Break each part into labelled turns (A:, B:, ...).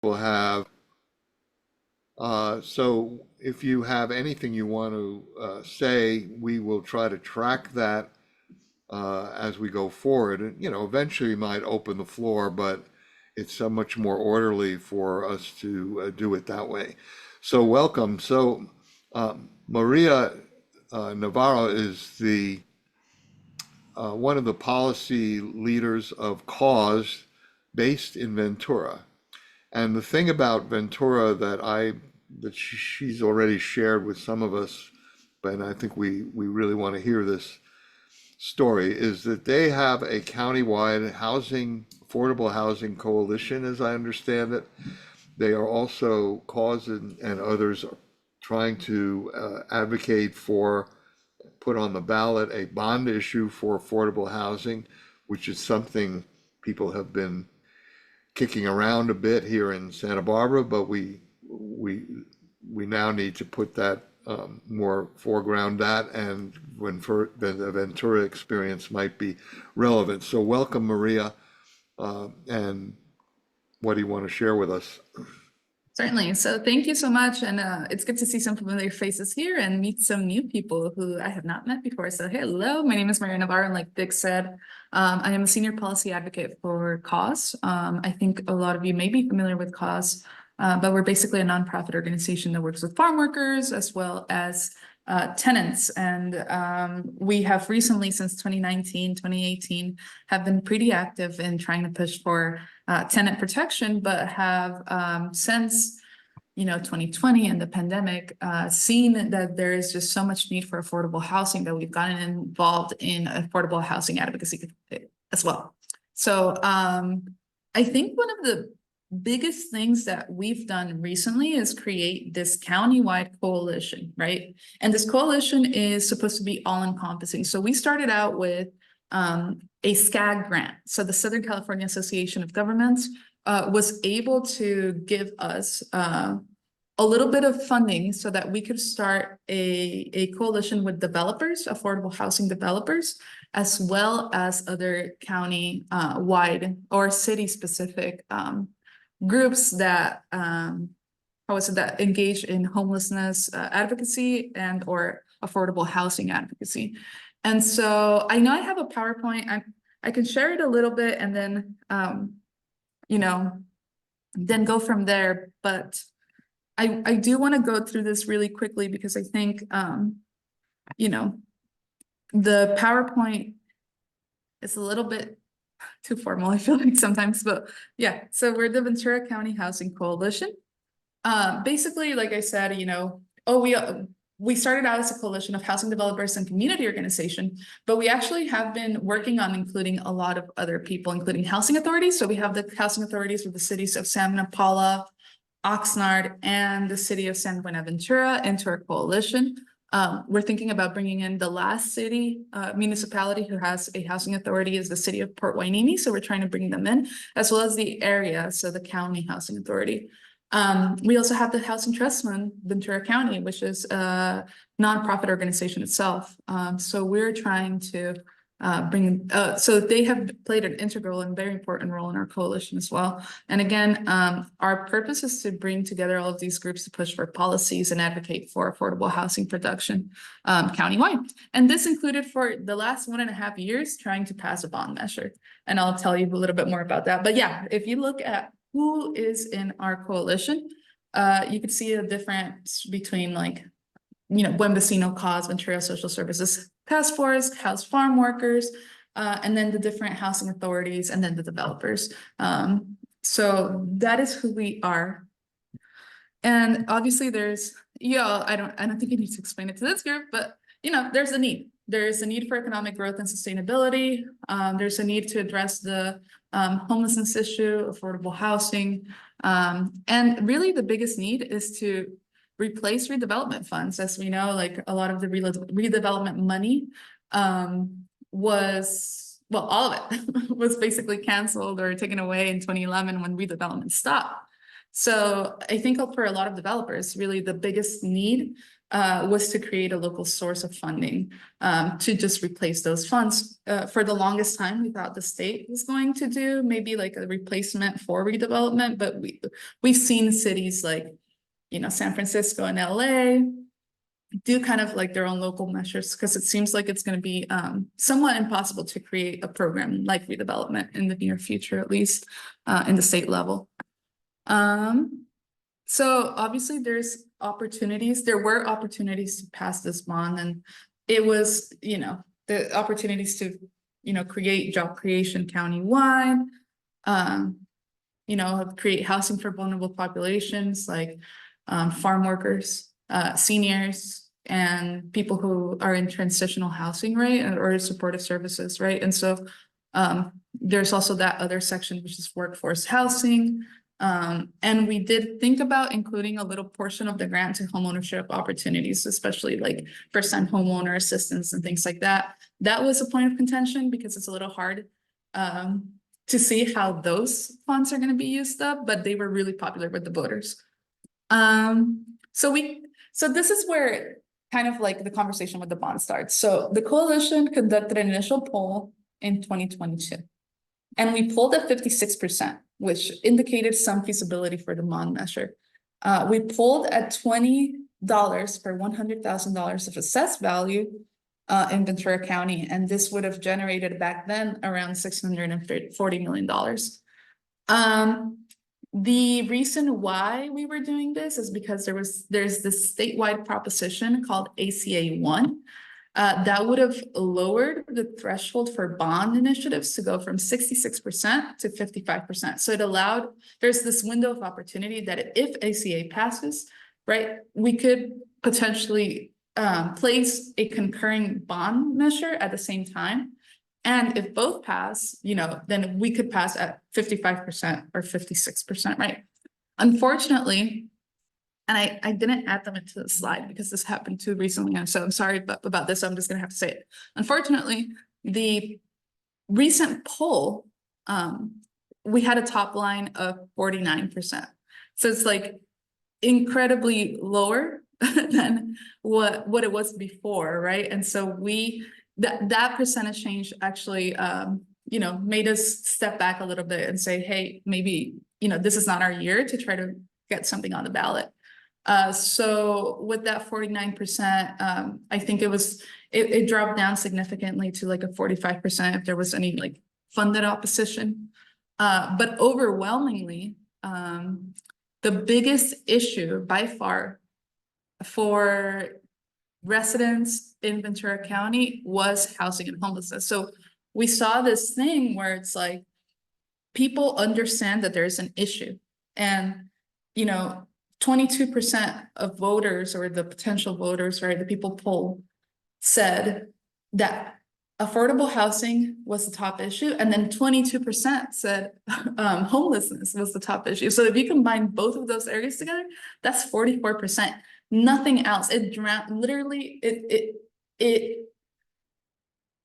A: We'll have, so if you have anything you want to say, we will try to track that as we go forward. And, eventually we might open the floor, but it's so much more orderly for us to do it that way. So welcome. So Maria Navarro is the one of the policy leaders of Cause based in Ventura. And the thing about Ventura that she's already shared with some of us, but I think we really want to hear this story, is that they have a countywide affordable housing coalition, as I understand it. They are also Cause and others are trying to advocate for, put on the ballot a bond issue for affordable housing, which is something people have been kicking around a bit here in Santa Barbara, but we we now need to put that more foreground that, and when for the Ventura experience might be relevant. So welcome, Maria, and what do you want to share with us?
B: Certainly. So thank you so much. And it's good to see some familiar faces here and meet some new people who I have not met before. So hello, my name is Maria Navarro, and like Dick said, I am a senior policy advocate for Cause. I think a lot of you may be familiar with Cause, but we're basically a nonprofit organization that works with farm workers as well as tenants. And we have recently, since 2019, 2018, have been pretty active in trying to push for tenant protection, but have since 2020 and the pandemic, seen that there is just so much need for affordable housing that we've gotten involved in affordable housing advocacy as well. So I think one of the biggest things that we've done recently is create this countywide coalition, right? And this coalition is supposed to be all-encompassing. So we started out with a SCAG grant. So the Southern California Association of Governments was able to give us a little bit of funding so that we could start a coalition with developers, affordable housing developers, as well as other county wide or city specific groups that that engage in homelessness advocacy and or affordable housing advocacy. And so I know I have a PowerPoint. I can share it a little bit and then then go from there. But I do want to go through this really quickly because I think the PowerPoint is a little bit too formal, I feel like sometimes, but yeah. So we're the Ventura County Housing Coalition. Basically, like I said, we started out as a coalition of housing developers and community organization, but we actually have been working on including a lot of other people, including housing authorities. So we have the housing authorities with the cities of Santa Paula, Oxnard, and the city of San Buenaventura into our coalition. We're thinking about bringing in the last city municipality who has a housing authority is the city of Port Hueneme. So we're trying to bring them in, as well as the area, so the county housing authority. We also have the Housing Trust Fund, Ventura County, which is a nonprofit organization itself. So we're trying to so they have played an integral and very important role in our coalition as well. And again, our purpose is to bring together all of these groups to push for policies and advocate for affordable housing production countywide. And this included for the last 1.5 years trying to pass a bond measure. And I'll tell you a little bit more about that. But yeah, if you look at who is in our coalition, you could see a difference between Buen Vecino Cause, Ventura Social Services Task Force, House Farm Workers, and then the different housing authorities, and then the developers. So that is who we are. And obviously there's, I don't think I need to explain it to this group, but there's a need. There's a need for economic growth and sustainability. There's a need to address the homelessness issue, affordable housing. And really the biggest need is to replace redevelopment funds. As we know, like a lot of the redevelopment money was, well, all of it was basically canceled or taken away in 2011 when redevelopment stopped. So I think for a lot of developers, really the biggest need was to create a local source of funding to just replace those funds. For the longest time, we thought the state was going to do maybe like a replacement for redevelopment, but we've seen cities like, you know, San Francisco and LA do kind of like their own local measures, because it seems like it's going to be somewhat impossible to create a program like redevelopment in the near future, at least in the state level. So obviously there's opportunities. There were opportunities to pass this bond, and it was, you know, the opportunities to, you know, create job creation countywide, you know, create housing for vulnerable populations like farm workers, seniors, and people who are in transitional housing, right, or supportive services, right? And so there's also that other section, which is workforce housing. And we did think about including a little portion of the grant to homeownership opportunities, especially like first-time homeowner assistance and things like that. That was a point of contention because it's a little hard to see how those funds are going to be used up, but they were really popular with the voters. So this is where kind of like the conversation with the bond starts. So the coalition conducted an initial poll in 2022. And we polled at 56%, which indicated some feasibility for the bond measure. We polled at $20 per $100,000 of assessed value in Ventura County, and this would have generated back then around $640 million. The reason why we were doing this is because there's this statewide proposition called ACA 1. That would have lowered the threshold for bond initiatives to go from 66% to 55%. So it allowed, there's this window of opportunity that if ACA passes, right, we could potentially place a concurring bond measure at the same time. And if both pass, you know, then we could pass at 55% or 56%, right? Unfortunately, and I didn't add them into the slide because this happened too recently, and so I'm sorry about this, I'm just gonna have to say it. Unfortunately, the recent poll, we had a top line of 49%. So it's like incredibly lower than what it was before, right? And so that percentage change actually, you know, made us step back a little bit and say, hey, maybe, you know, this is not our year to try to get something on the ballot. So with that 49%, I think it dropped down significantly to like a 45% if there was any like funded opposition. But overwhelmingly, the biggest issue by far for residents in Ventura County was housing and homelessness. So we saw this thing where it's like people understand that there's an issue, and you know, 22% of voters, or the potential voters, right, the people polled, said that affordable housing was the top issue, and then 22% said homelessness was the top issue. So if you combine both of those areas together, that's 44%. Nothing else. It drowned, literally, it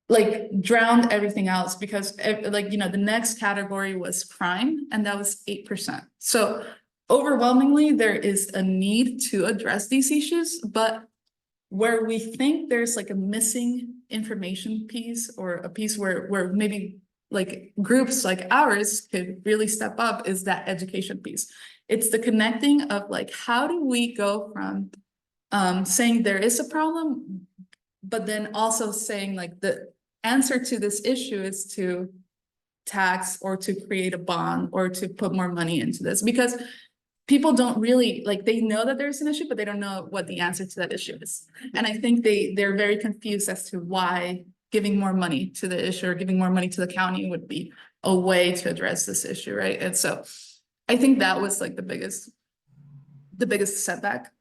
B: like drowned everything else, because like, you know, the next category was crime, and that was 8%. So overwhelmingly, there is a need to address these issues, but where we think there's like a missing information piece, or a piece where maybe like groups like ours could really step up, is that education piece. It's the connecting of like, how do we go from saying there is a problem, but then also saying like the answer to this issue is to tax or to create a bond or to put more money into this, because people don't really, like, they know that there's an issue, but they don't know what the answer to that issue is. And I think they're very confused as to why giving more money to the issue or giving more money to the county would be a way to address this issue, right? And so I think that was like the biggest setback.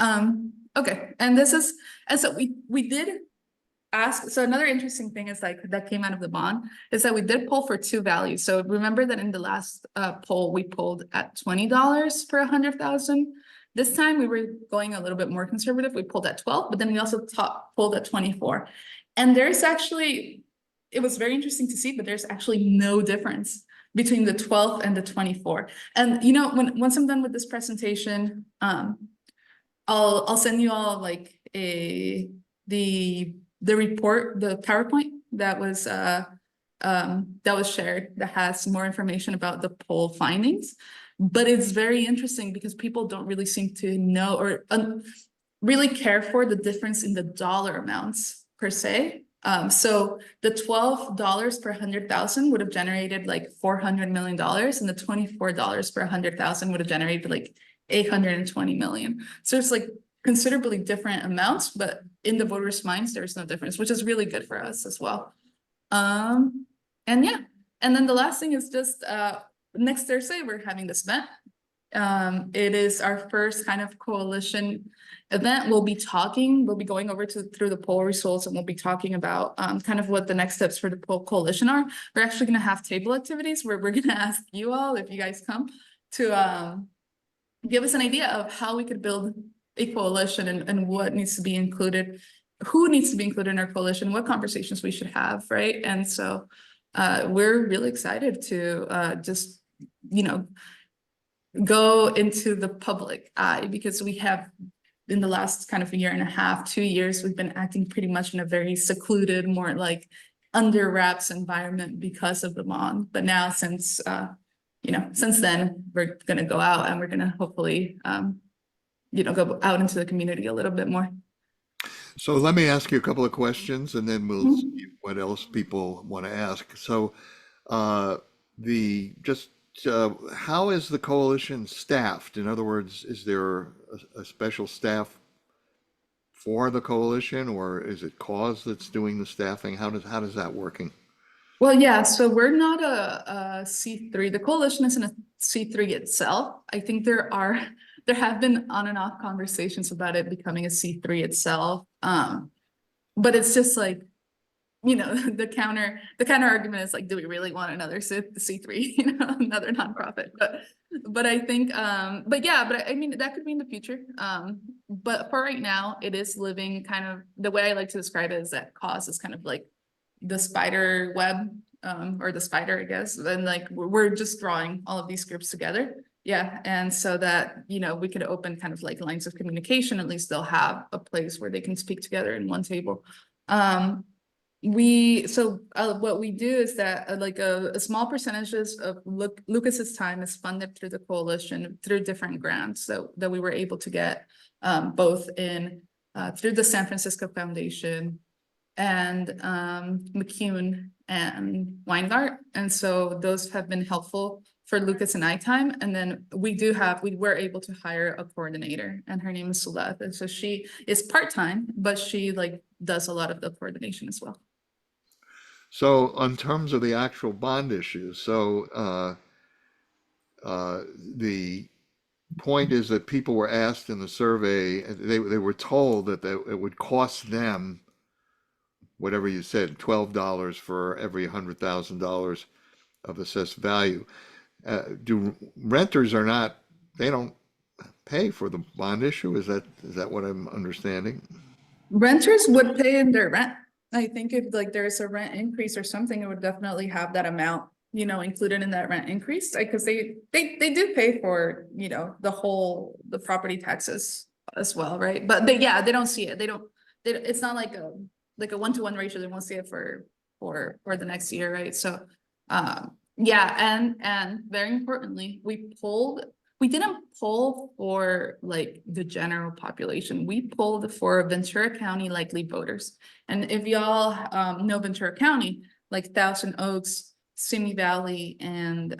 B: Okay, and so we did ask, so another interesting thing is like that came out of the bond is that we did poll for two values. So remember that in the last poll we polled at $20 per 100,000. This time we were going a little bit more conservative. We polled at 12, but then we also polled at 24. And there's actually, it was very interesting to see, but there's actually no difference between the 12th and the 24th. And you know, once I'm done with this presentation, I'll send you all like the report, the PowerPoint that was shared that has more information about the poll findings. But it's very interesting because people don't really seem to know or really care for the difference in the dollar amounts per se. So the $12 per 100,000 would have generated like $400 million, and the $24 per 100,000 would have generated like 820 million. So it's like considerably different amounts, but in the voters' minds, there's no difference, which is really good for us as well. And yeah, and then the last thing is just next Thursday, we're having this event. It is our first kind of coalition event. We'll be going over through the poll results, and we'll be talking about kind of what the next steps for the poll coalition are. We're actually going to have table activities where we're going to ask you all, if you guys come, to give us an idea of how we could build a coalition and what needs to be included, who needs to be included in our coalition, what conversations we should have, right? And so we're really excited to just, you know, go into the public eye, because we have, in the last kind of a year and a half, 2 years, we've been acting pretty much in a very secluded, more like under wraps environment because of the MON. But now, since you know, since then, we're going to go out and we're going to hopefully, you know, go out into the community a little bit more.
A: So let me ask you a couple of questions, and then we'll see what else people want to ask. So how is the coalition staffed? In other words, is there a special staff for the coalition, or is it Cause that's doing the staffing? How does that working?
B: Well, yeah, so we're not a C3. The coalition isn't a C3 itself. I think there have been on and off conversations about it becoming a C3 itself. But it's just like, you know, the counter argument is like, do we really want another C3, you know, another nonprofit? But I think, but I mean, that could be in the future. But for right now, it is living kind of, the way I like to describe it is that Cause is kind of like the spider web, or the spider, I guess. And like, we're just drawing all of these groups together. Yeah, and so that, you know, we could open kind of like lines of communication, at least they'll have a place where they can speak together in one table. What we do is that like a small percentages of Lucas's time is funded through the coalition through different grants that we were able to get, both in through the San Francisco Foundation and McCune and Weingart. And so those have been helpful for Lucas and I time. And then we were able to hire a coordinator, and her name is Suleth. And so she is part-time, but she like does a lot of the coordination as well.
A: So in terms of the actual bond issue, so the point is that people were asked in the survey, they were told that it would cost them, whatever you said, $12 for every $100,000 of assessed value. Renters they don't pay for the bond issue? Is that what I'm understanding?
B: Renters would pay in their rent. I think if like there's a rent increase or something, it would definitely have that amount, you know, included in that rent increase, because they do pay for, you know, the property taxes as well, right? But they don't see it. It's not like a 1-to-1 ratio. They won't see it for the next year, right? So yeah, and very importantly, we didn't poll for like the general population. We polled for Ventura County likely voters. And if y'all know Ventura County, like Thousand Oaks, Simi Valley, and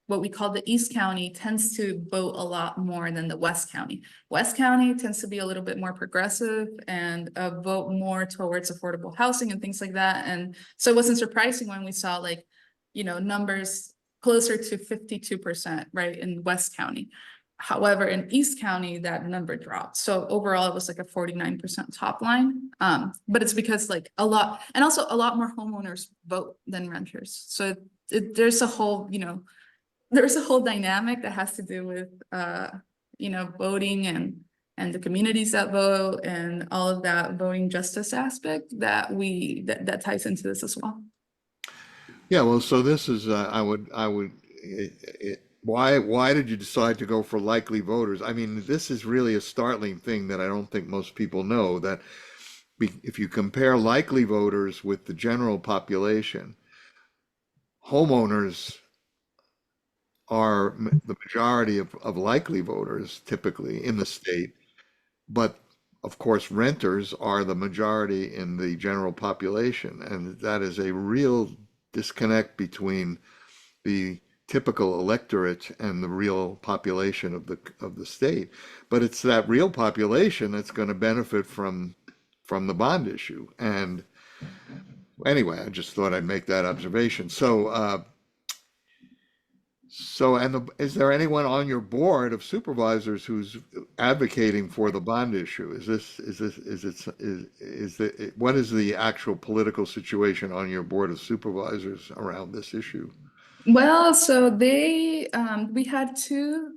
B: what we call the East County tends to vote a lot more than the West County. West County tends to be a little bit more progressive and vote more towards affordable housing and things like that. And so it wasn't surprising when we saw like, you know, numbers closer to 52%, right, in West County. However, in East County, that number dropped. So overall, it was like a 49% top line. But it's because like a lot more homeowners vote than renters. So there's a whole, you know, there's a whole dynamic that has to do with, you know, voting and the communities that vote and all of that voting justice aspect that ties into this as well.
A: Yeah, well, so this is, why did you decide to go for likely voters? I mean, this is really a startling thing that I don't think most people know, that if you compare likely voters with the general population, homeowners are the majority of likely voters typically in the state, but of course, renters are the majority in the general population, and that is a real disconnect between the typical electorate and the real population of the state. But it's that real population that's going to benefit from the bond issue. And anyway, I just thought I'd make that observation. Is there anyone on your board of supervisors who's advocating for the bond issue? What is the actual political situation on your board of supervisors around this issue?
B: Well, so we had two,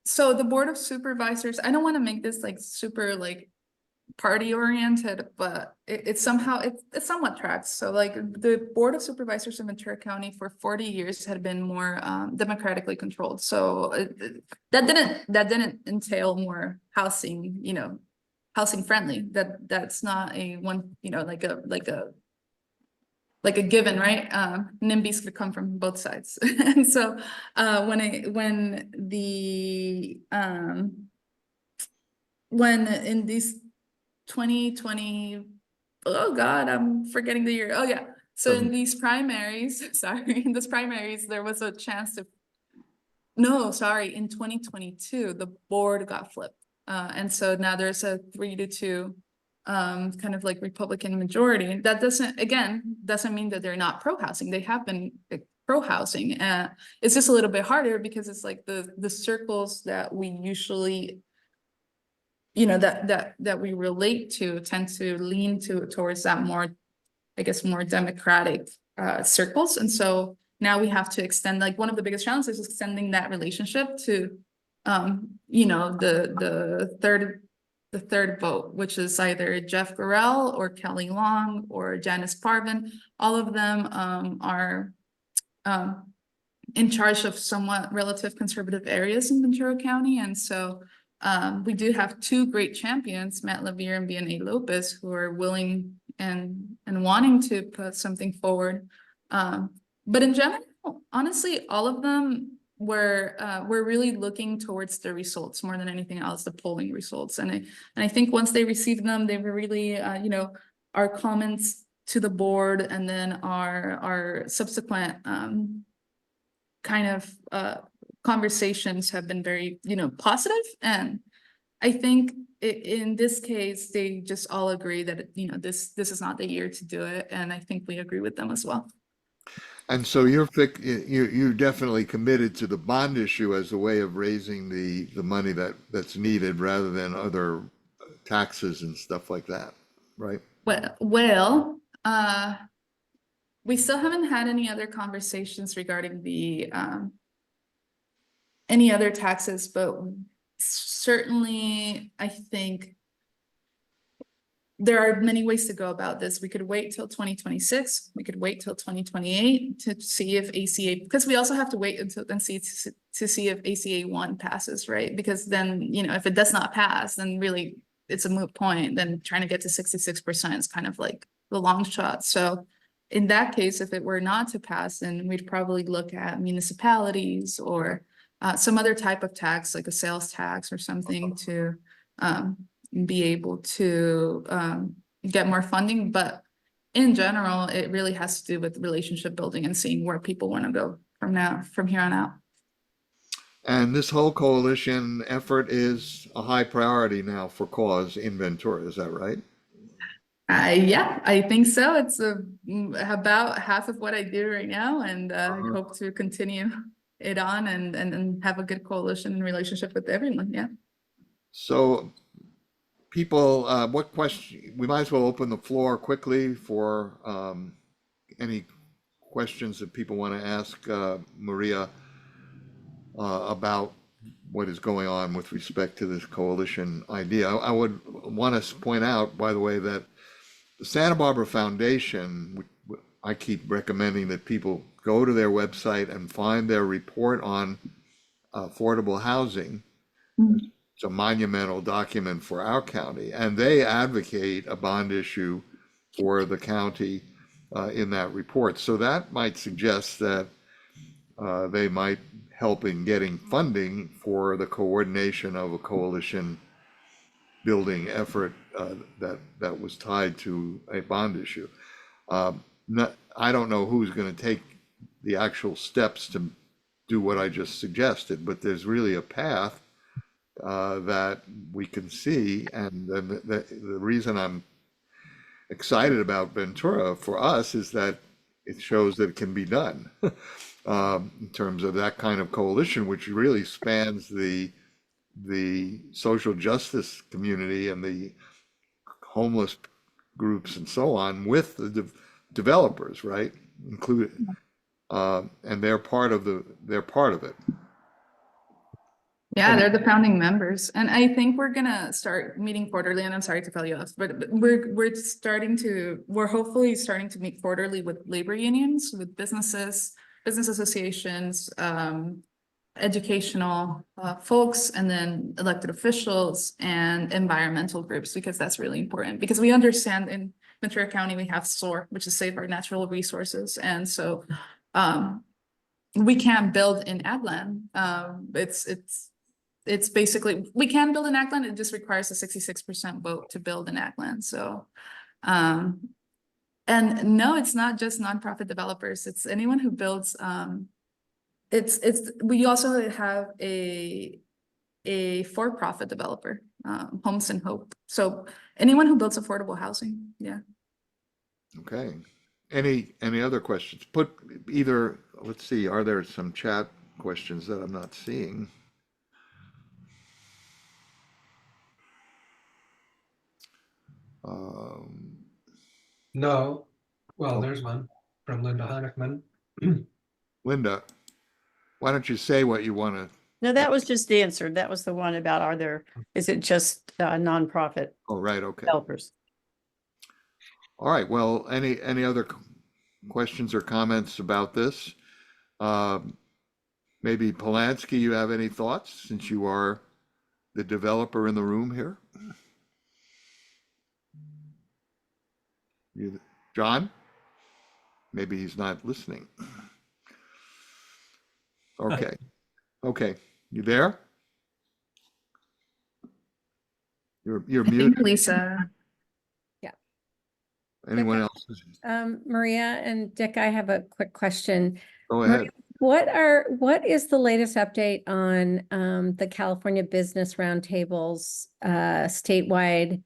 B: so the Board of Supervisors, I don't want to make this like super like party oriented, but it somewhat tracks. So like the Board of Supervisors in Ventura County for 40 years had been more democratically controlled. So that didn't entail more housing, housing friendly. That's not a one, like a given, right? NIMBYs could come from both sides. And so when in these 2020, oh God, I'm forgetting the year. Oh yeah. So in these primaries, sorry, in these primaries, there was a chance to, no, sorry, in 2022, the board got flipped. And so now there's a 3-2 kind of like Republican majority. That doesn't mean that they're not pro-housing. They have been pro-housing. It's just a little bit harder because it's like the circles that we usually, that we relate to tend to lean towards that more, I guess, more democratic circles. And so now we have to extend, like one of the biggest challenges is extending that relationship to the third vote, which is either Jeff Gorell or Kelly Long or Janice Parvin. All of them are in charge of somewhat relative conservative areas in Ventura County. And so we do have two great champions, Matt Levere and BNA Lopez, who are willing and wanting to put something forward. But in general, honestly, all of them were really looking towards the results more than anything else, the polling results. And I think once they received them, they were really, our comments to the board and then our subsequent kind of conversations have been very, positive. And I think in this case, they just all agree that, this is not the year to do it. And I think we agree with them as well.
A: And so you're definitely committed to the bond issue as a way of raising the money that's needed rather than other taxes and stuff like that, right?
B: Well, we still haven't had any other conversations regarding the any other taxes, but certainly I think there are many ways to go about this. We could wait till 2026. We could wait till 2028 to see if ACA, because we also have to wait until then to see if ACA 1 passes, right? Because then, if it does not pass, then really it's a moot point. Then trying to get to 66% is kind of like the long shot. So in that case, if it were not to pass, then we'd probably look at municipalities or some other type of tax, like a sales tax or something to be able to get more funding. But in general, it really has to do with relationship building and seeing where people want to go from here on out.
A: And this whole coalition effort is a high priority now for cause in Ventura, is that right?
B: Yeah, I think so. It's about half of what I do right now, and I hope to continue it on and have a good coalition and relationship with everyone. Yeah.
A: So people, what question, we might as well open the floor quickly for any questions that people want to ask Maria about what is going on with respect to this coalition idea. I would want to point out, by the way, that the Santa Barbara Foundation, I keep recommending that people go to their website and find their report on affordable housing.
B: Mhm.
A: It's a monumental document for our county, and they advocate a bond issue for the county in that report. So that might suggest that they might help in getting funding for the coordination of a coalition building effort that was tied to a bond issue. I don't know who's going to take the actual steps to do what I just suggested, but there's really a path that we can see. And the reason I'm excited about Ventura for us is that it shows that it can be done in terms of that kind of coalition, which really spans the social justice community and the homeless groups and so on with the developers, right? Included, and they're part of it.
B: Yeah, they're the founding members, and I think we're gonna start meeting quarterly, and I'm sorry to cut you off, but we're hopefully starting to meet quarterly with labor unions, with businesses, business associations, educational folks, and then elected officials and environmental groups, because that's really important, because we understand in Ventura County, we have SOAR, which is Save Our Natural Resources, and so we can't build in ag land. It's basically, we can build an ag land, it just requires a 66% vote to build an ag land. So, and no, it's not just nonprofit developers, it's anyone who builds, we also have a for-profit developer, Homes and Hope. So anyone who builds affordable housing, yeah.
A: Okay. Any other questions? Put either, let's see, are there some chat questions that I'm not seeing?
C: No. Well,
A: Oh.
C: there's one from Linda Honigman.
A: Linda, why don't you say what you want to?
D: No, that was just answered. That was the one about is it just nonprofit
A: Oh, right. Okay.
D: developers?
A: All right. Well, any other questions or comments about this? Maybe Polanski, you have any thoughts since you are the developer in the room here? John? Maybe he's not listening. Okay. Okay. You there? You're
B: I think
A: muted.
B: Lisa,
A: Anyone else?
E: Maria and Dick, I have a quick question.
A: Go
E: Maria,
A: ahead.
E: what is the latest update on the California Business Roundtable's statewide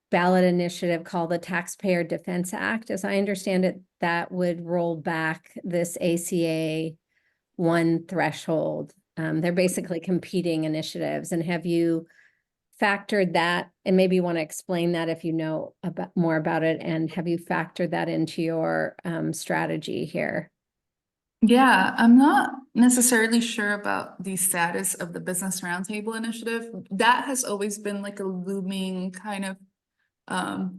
E: ballot initiative called the Taxpayer Defense Act? As I understand it, that would roll back this ACA 1 threshold. They're basically competing initiatives. And have you factored that, and maybe you want to explain that if you know more about it, and have you factored that into your strategy here?
B: yeah, I'm not necessarily sure about the status of the Business Roundtable initiative. That has always been like a looming kind of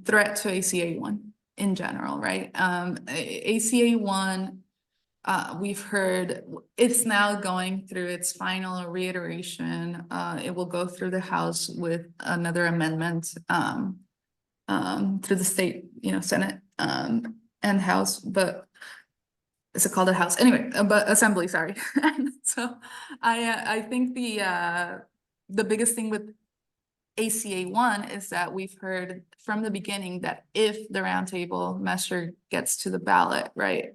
B: threat to ACA 1 in general, right? ACA 1, we've heard it's now going through its final reiteration. It will go through the House with another amendment through the state, Senate and House, but is it called a House? Anyway, but Assembly, sorry. So I think the biggest thing with ACA 1 is that we've heard from the beginning that if the roundtable measure gets to the ballot, right,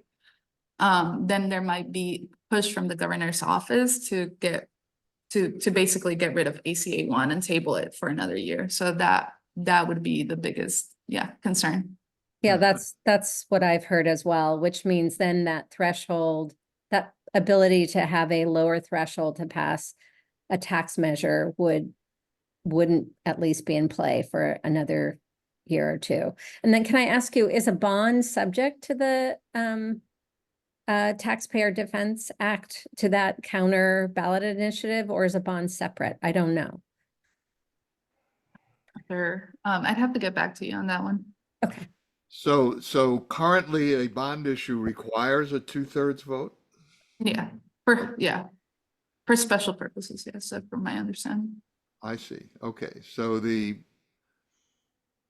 B: then there might be push from the governor's office to basically get rid of ACA 1 and table it for another year. So that would be the biggest, concern.
E: Yeah, that's what I've heard as well, which means then that threshold, that ability to have a lower threshold to pass a tax measure wouldn't at least be in play for another year or two. And then can I ask you, is a bond subject to the Taxpayer Defense Act, to that counter ballot initiative, or is a bond separate? I don't know.
B: Sure. I'd have to get back to you on that one.
E: Okay.
A: So currently a bond issue requires a 2/3 vote?
B: Yeah, for special purposes, yes, so from my understanding.
A: I see. Okay, so the,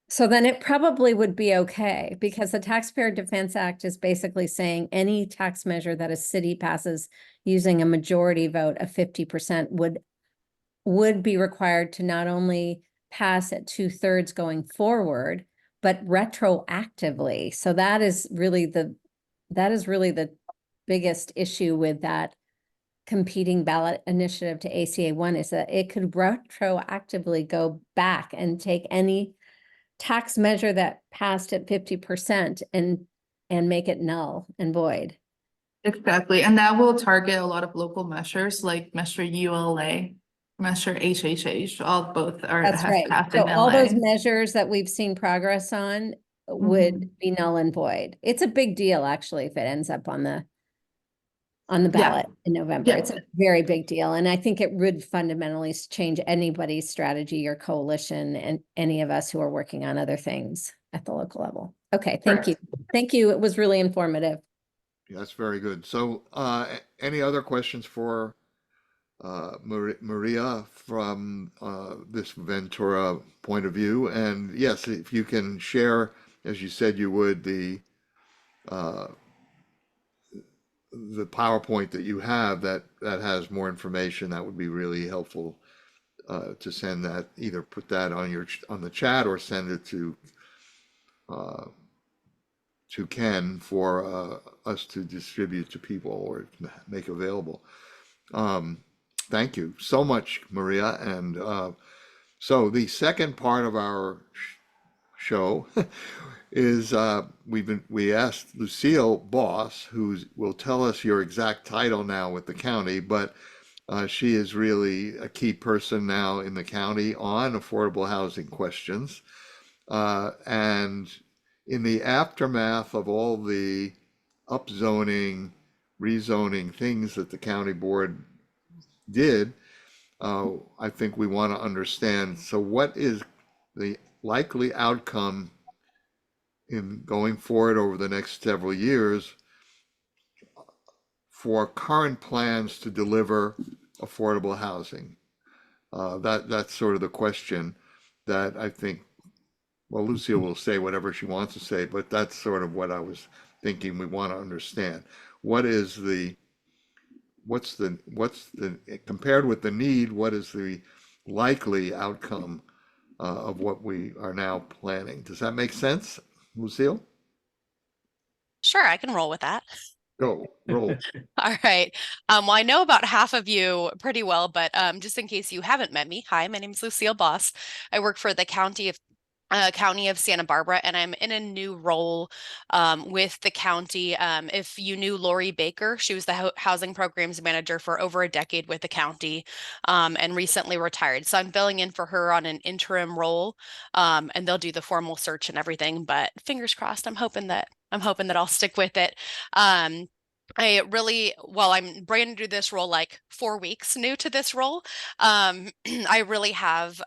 E: So then it probably would be okay, because the Taxpayer Defense Act is basically saying any tax measure that a city passes using a majority vote of 50% would be required to not only pass at 2/3 going forward, but retroactively. So that is really the biggest issue with that competing ballot initiative to ACA1, is that it could retroactively go back and take any tax measure that passed at 50% and make it null and void.
B: Exactly, and that will target a lot of local measures like Measure ULA, Measure HHH, all both are
E: That's
B: have
E: right.
B: passed
E: So
B: in
E: all those
B: LA.
E: measures that we've seen progress on would be null and void. It's a big deal, actually, if it ends up on the
B: Yeah.
E: ballot in November.
B: Yeah.
E: It's a very big deal. And I think it would fundamentally change anybody's strategy or coalition and any of us who are working on other things at the local level. Okay, thank you. Thank you. It was really informative.
A: that's very good. So, any other questions for Maria from this Ventura point of view? And yes, if you can share, as you said you would, uh, the PowerPoint that you have that has more information, that would be really helpful to send that, either put that on on the chat or send it uh, to Ken for us to distribute to people or make available. Thank you so much, Maria. And so the second part of our show is we asked Lucille Boss, who will tell us your exact title now with the county, but she is really a key person now in the county on affordable housing questions. And in the aftermath of all the upzoning, rezoning things that the county board did, I think we want to understand, so what is the likely outcome in going forward over the next several years for current plans to deliver affordable housing? That's sort of the question that I think, well, Lucia will say whatever she wants to say, but that's sort of what I was thinking we want to understand. What's the compared with the need, what is the likely outcome of what we are now planning? Does that make sense, Lucille?
F: Sure, I can roll with that.
A: Go, roll.
F: All right. Well, I know about half of you pretty well, but just in case you haven't met me, hi, my name is Lucille Boss. I work for the County of Santa Barbara, and I'm in a new role with the county. If you knew Lori Baker, she was the housing programs manager for over a decade with the county, and recently retired. So I'm filling in for her on an interim role, and they'll do the formal search and everything. But fingers crossed, I'm hoping that I'll stick with it. I'm brand new to this role, like 4 weeks new to this role. I really have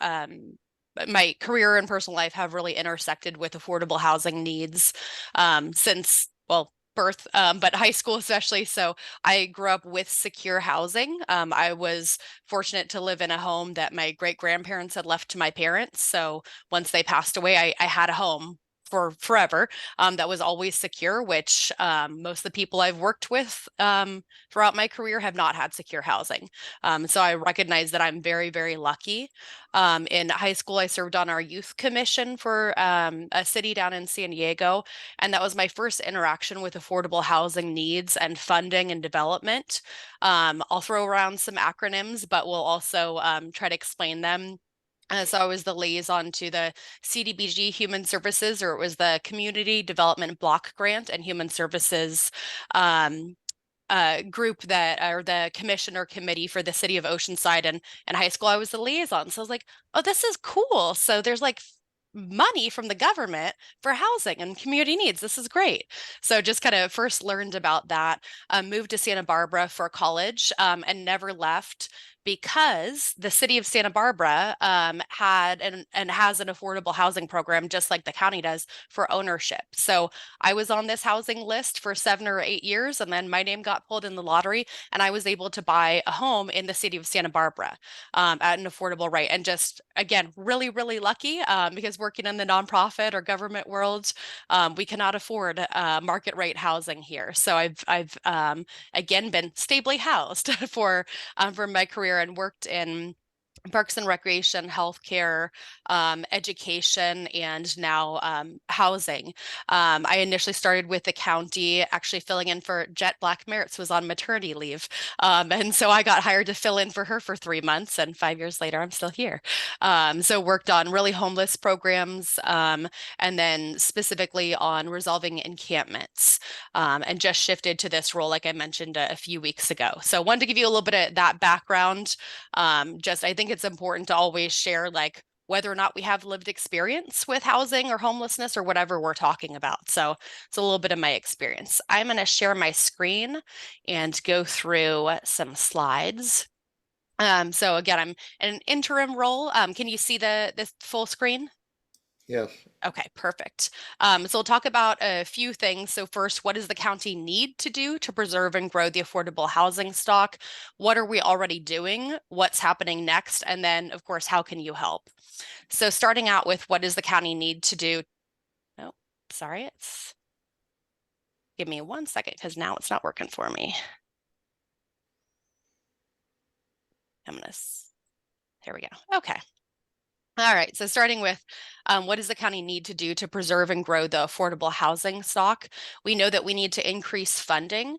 F: my career and personal life have really intersected with affordable housing needs since, well, birth, but high school especially. So I grew up with secure housing. I was fortunate to live in a home that my great grandparents had left to my parents. So once they passed away, I had a home for forever that was always secure, which most of the people I've worked with throughout my career have not had secure housing. So I recognize that I'm very, very lucky. In high school, I served on our youth commission for a city down in San Diego, and that was my first interaction with affordable housing needs and funding and development. I'll throw around some acronyms, but we'll also try to explain them. So I was the liaison to the CDBG Human Services, or it was the Community Development Block Grant and Human Services group that, or the commissioner committee for the city of Oceanside, and high school. I was the liaison. So I was like, oh, this is cool. So there's like money from the government for housing and community needs. This is great. So just kind of first learned about that, moved to Santa Barbara for college, and never left because the city of Santa Barbara had and has an affordable housing program, just like the county does, for ownership. So I was on this housing list for 7 or 8 years, and then my name got pulled in the lottery, and I was able to buy a home in the city of Santa Barbara at an affordable rate. And just, again, really, really lucky because working in the nonprofit or government world, we cannot afford market rate housing here. So I've again been stably housed for my career and worked in parks and recreation, healthcare, education, and now housing. I initially started with the county, actually filling in for Jet Black Merritt's was on maternity leave. And so I got hired to fill in for her for 3 months, and 5 years later, I'm still here. So worked on really homeless programs, and then specifically on resolving encampments, and just shifted to this role, like I mentioned a few weeks ago. So wanted to give you a little bit of that background. I think it's important to always share like whether or not we have lived experience with housing or homelessness or whatever we're talking about. So it's a little bit of my experience. I'm going to share my screen and go through some slides. So again, I'm in an interim role. Can you see the full screen?
A: Yes.
F: Okay, perfect. So we'll talk about a few things. So first, what does the county need to do to preserve and grow the affordable housing stock? What are we already doing? What's happening next? And then, of course, how can you help? So starting out with what does the county need to do? Oh, sorry, give me 1 second because now it's not working for me. There we go. Okay. All right, so starting with what does the county need to do to preserve and grow the affordable housing stock? We know that we need to increase funding.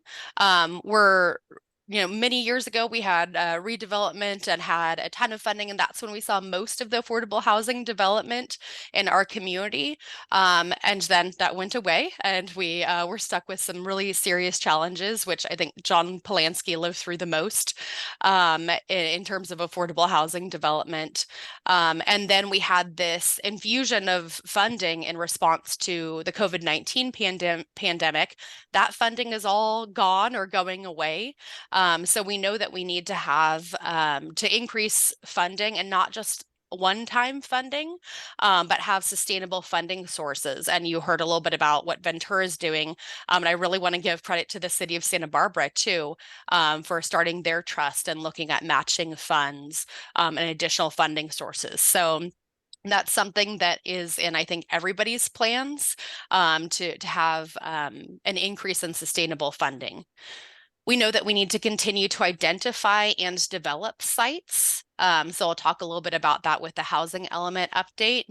F: Many years ago, we had redevelopment and had a ton of funding, and that's when we saw most of the affordable housing development in our community. And then that went away, and we were stuck with some really serious challenges, which I think John Polanski lived through the most in terms of affordable housing development. And then we had this infusion of funding in response to the COVID-19 pandemic. That funding is all gone or going away. So we know that we need to have to increase funding, and not just one-time funding, but have sustainable funding sources. And you heard a little bit about what Ventura is doing. And I really want to give credit to the city of Santa Barbara too, for starting their trust and looking at matching funds and additional funding sources. So that's something that is in, I think, everybody's plans to have an increase in sustainable funding. We know that we need to continue to identify and develop sites. So I'll talk a little bit about that with the housing element update.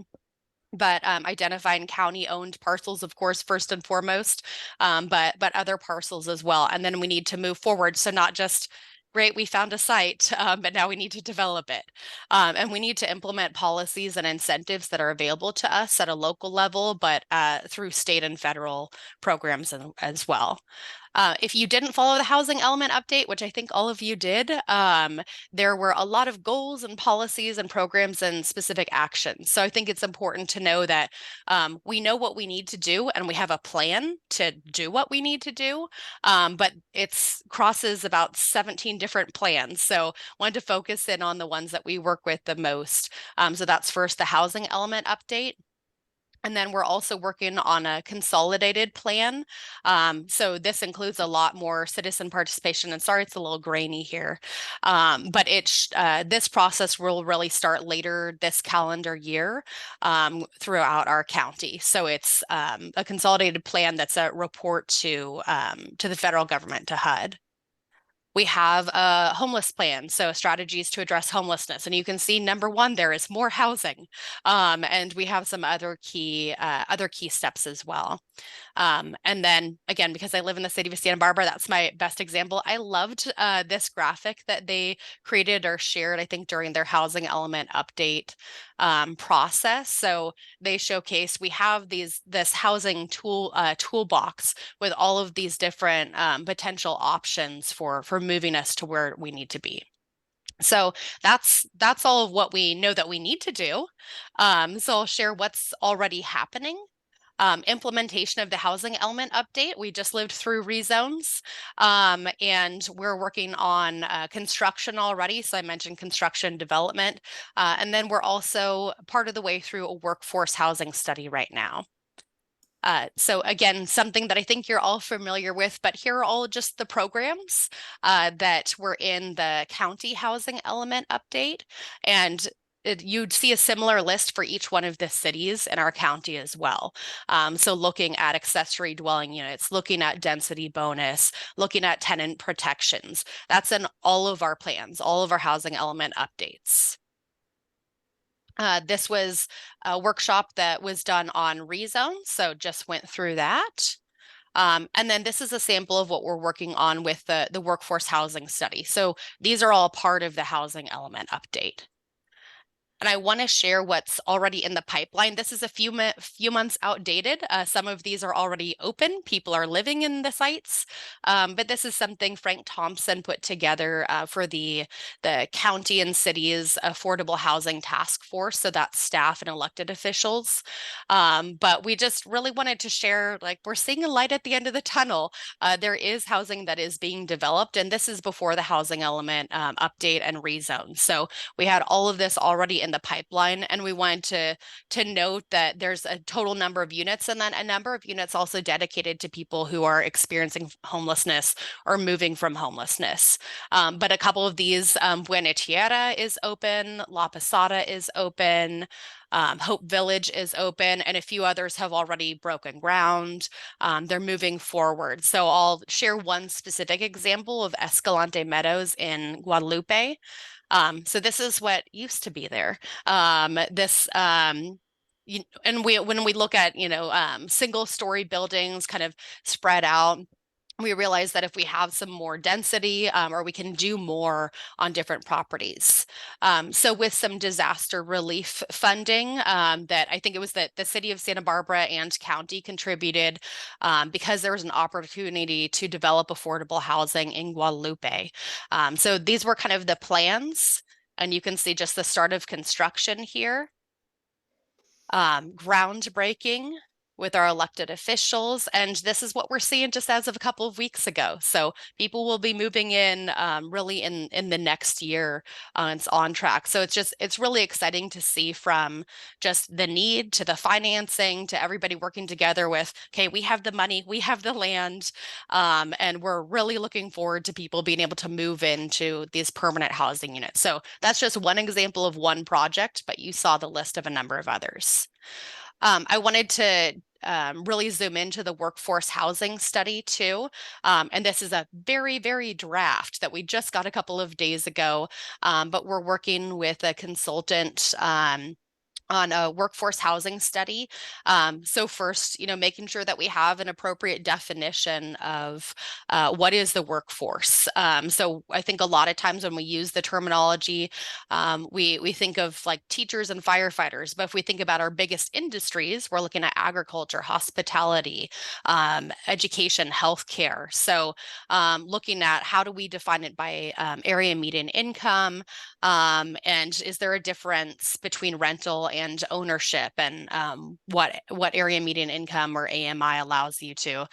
F: But identifying county-owned parcels, of course, first and foremost, but other parcels as well. And then we need to move forward. So not just, great, we found a site, but now we need to develop it. And we need to implement policies and incentives that are available to us at a local level, but through state and federal programs as well. If you didn't follow the housing element update, which I think all of you did, there were a lot of goals and policies and programs and specific actions. So I think it's important to know that we know what we need to do, and we have a plan to do what we need to do, but it's crosses about 17 different plans. So wanted to focus in on the ones that we work with the most. So that's first the housing element update. And then we're also working on a consolidated plan. So this includes a lot more citizen participation. And sorry, it's a little grainy here, but this process will really start later this calendar year throughout our county. So it's a consolidated plan that's a report to the federal government, to HUD. We have a homeless plan, so strategies to address homelessness. And you can see number one there is more housing. And we have some other key steps as well. And then again, because I live in the city of Santa Barbara, that's my best example. I loved this graphic that they created or shared, I think, during their housing element update process. So they showcase, we have this housing toolbox with all of these different potential options for moving us to where we need to be. So that's all of what we know that we need to do. So I'll share what's already happening. Implementation of the housing element update. We just lived through rezones, and we're working on construction already. So I mentioned construction development, and then we're also part of the way through a workforce housing study right now. So again, something that I think you're all familiar with, but here are all just the programs that were in the county housing element update. And you'd see a similar list for each one of the cities in our county as well. So looking at accessory dwelling units, looking at density bonus, looking at tenant protections. That's in all of our plans, all of our housing element updates. This was a workshop that was done on rezone, so just went through that. And then this is a sample of what we're working on with the workforce housing study. So these are all part of the housing element update. And I want to share what's already in the pipeline. This is a few months outdated. Some of these are already open. People are living in the sites. But this is something Frank Thompson put together for the county and city's affordable housing task force. So that's staff and elected officials. But we just really wanted to share, like, we're seeing a light at the end of the tunnel. There is housing that is being developed, and this is before the housing element update and rezone. So we had all of this already in the pipeline, and we wanted to note that there's a total number of units, and then a number of units also dedicated to people who are experiencing homelessness or moving from homelessness. But a couple of these, Buena Tierra is open, La Posada is open, Hope Village is open, and a few others have already broken ground. They're moving forward. So I'll share one specific example of Escalante Meadows in Guadalupe. So this is what used to be there. And when we look at, single story buildings kind of spread out, we realize that if we have some more density, or we can do more on different properties. So with some disaster relief funding, that I think it was that the city of Santa Barbara and county contributed, because there was an opportunity to develop affordable housing in Guadalupe. So these were kind of the plans, and you can see just the start of construction here. Groundbreaking with our elected officials, and this is what we're seeing just as of a couple of weeks ago. So people will be moving in really in the next year. It's on track. So it's really exciting to see, from just the need to the financing to everybody working together with, okay, we have the money, we have the land, and we're really looking forward to people being able to move into these permanent housing units. So that's just one example of one project, but you saw the list of a number of others. I wanted to really zoom into the workforce housing study too. And this is a very, very draft that we just got a couple of days ago, but we're working with a consultant on a workforce housing study. So first, making sure that we have an appropriate definition of what is the workforce. So I think a lot of times when we use the terminology, we think of like teachers and firefighters, but if we think about our biggest industries, we're looking at agriculture, hospitality, education, healthcare. So looking at how do we define it by area median income, and is there a difference between rental and ownership, and what area median income or AMI allows you to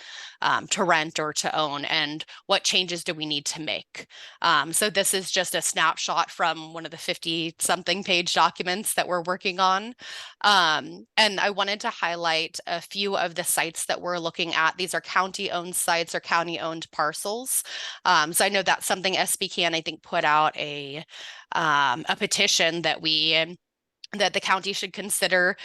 F: rent or to own, and what changes do we need to make? So this is just a snapshot from one of the 50-something page documents that we're working on. And I wanted to highlight a few of the sites that we're looking at. These are county-owned sites or county-owned parcels. So I know that's something SBCAN, I think, put out a petition that the county should consider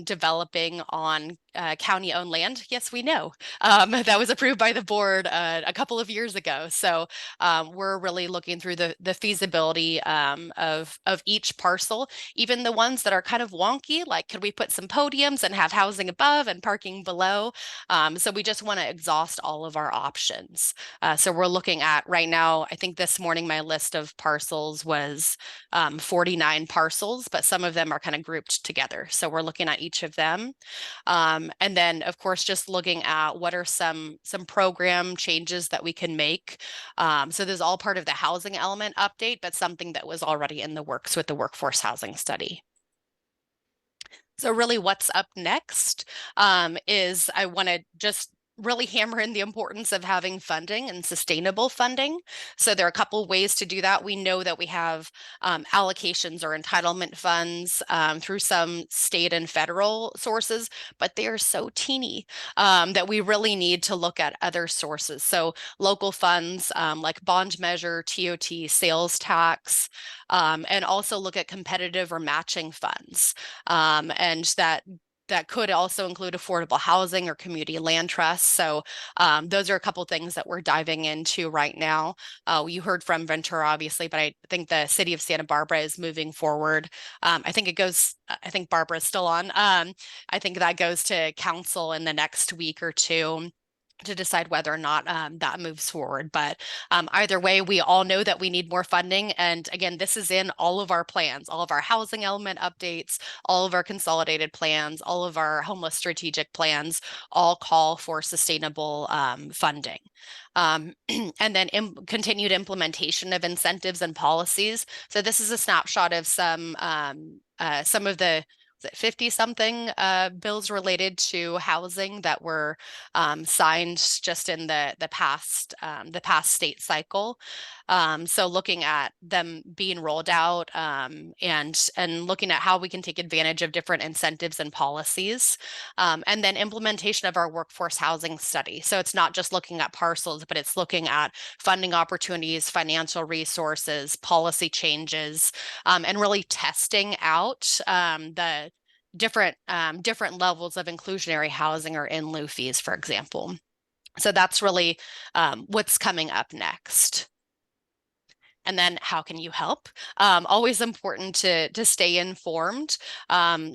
F: developing on county-owned land. Yes, we know. That was approved by the board a couple of years ago. So we're really looking through the feasibility of each parcel, even the ones that are kind of wonky, like could we put some podiums and have housing above and parking below? So we just want to exhaust all of our options. So we're looking at right now, I think this morning my list of parcels was 49 parcels, but some of them are kind of grouped together. So we're looking at each of them. And then of course, just looking at what are some program changes that we can make. So this is all part of the housing element update, but something that was already in the works with the workforce housing study. So really what's up next is I want to just really hammer in the importance of having funding and sustainable funding. So there are a couple ways to do that. We know that we have allocations or entitlement funds through some state and federal sources, but they are so teeny that we really need to look at other sources. So local funds like bond measure, TOT, sales tax, and also look at competitive or matching funds. And that could also include affordable housing or community land trusts. So those are a couple things that we're diving into right now. You heard from Ventura, obviously, but I think the city of Santa Barbara is moving forward. I think Barbara's still on. I think that goes to council in the next week or two to decide whether or not that moves forward. But either way, we all know that we need more funding. And again, this is in all of our plans, all of our housing element updates, all of our consolidated plans, all of our homeless strategic plans, all call for sustainable funding. And then continued implementation of incentives and policies. So this is a snapshot of some of the 50 something bills related to housing that were signed just in the past state cycle. So looking at them being rolled out and looking at how we can take advantage of different incentives and policies, and then implementation of our workforce housing study. So it's not just looking at parcels, but it's looking at funding opportunities, financial resources, policy changes, and really testing out the different levels of inclusionary housing or in lieu fees, for example. So that's really what's coming up next. And then how can you help? Always important to stay informed.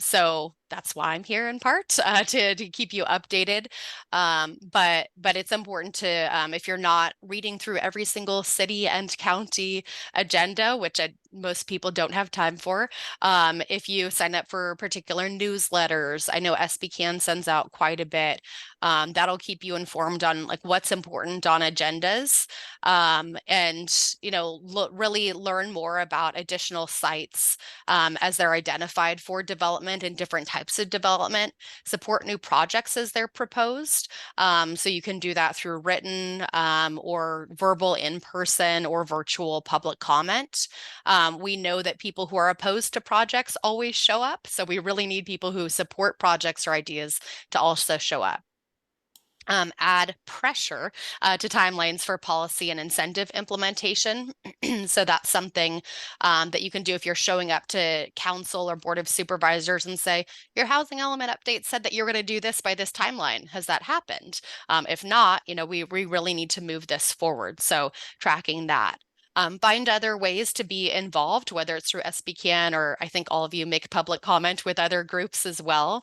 F: So that's why I'm here in part, to keep you updated. But it's important to, if you're not reading through every single city and county agenda, which most people don't have time for, if you sign up for particular newsletters, I know SBCAN sends out quite a bit. That'll keep you informed on like what's important on agendas, and really learn more about additional sites as they're identified for development and different types of development, support new projects as they're proposed. So you can do that through written or verbal, in-person or virtual public comment. We know that people who are opposed to projects always show up. So we really need people who support projects or ideas to also show up. Add pressure to timelines for policy and incentive implementation. So that's something that you can do if you're showing up to council or board of supervisors and say, your housing element update said that you're going to do this by this timeline. Has that happened? If not, we really need to move this forward. So tracking that. Find other ways to be involved, whether it's through SBCAN or I think all of you make public comment with other groups as well.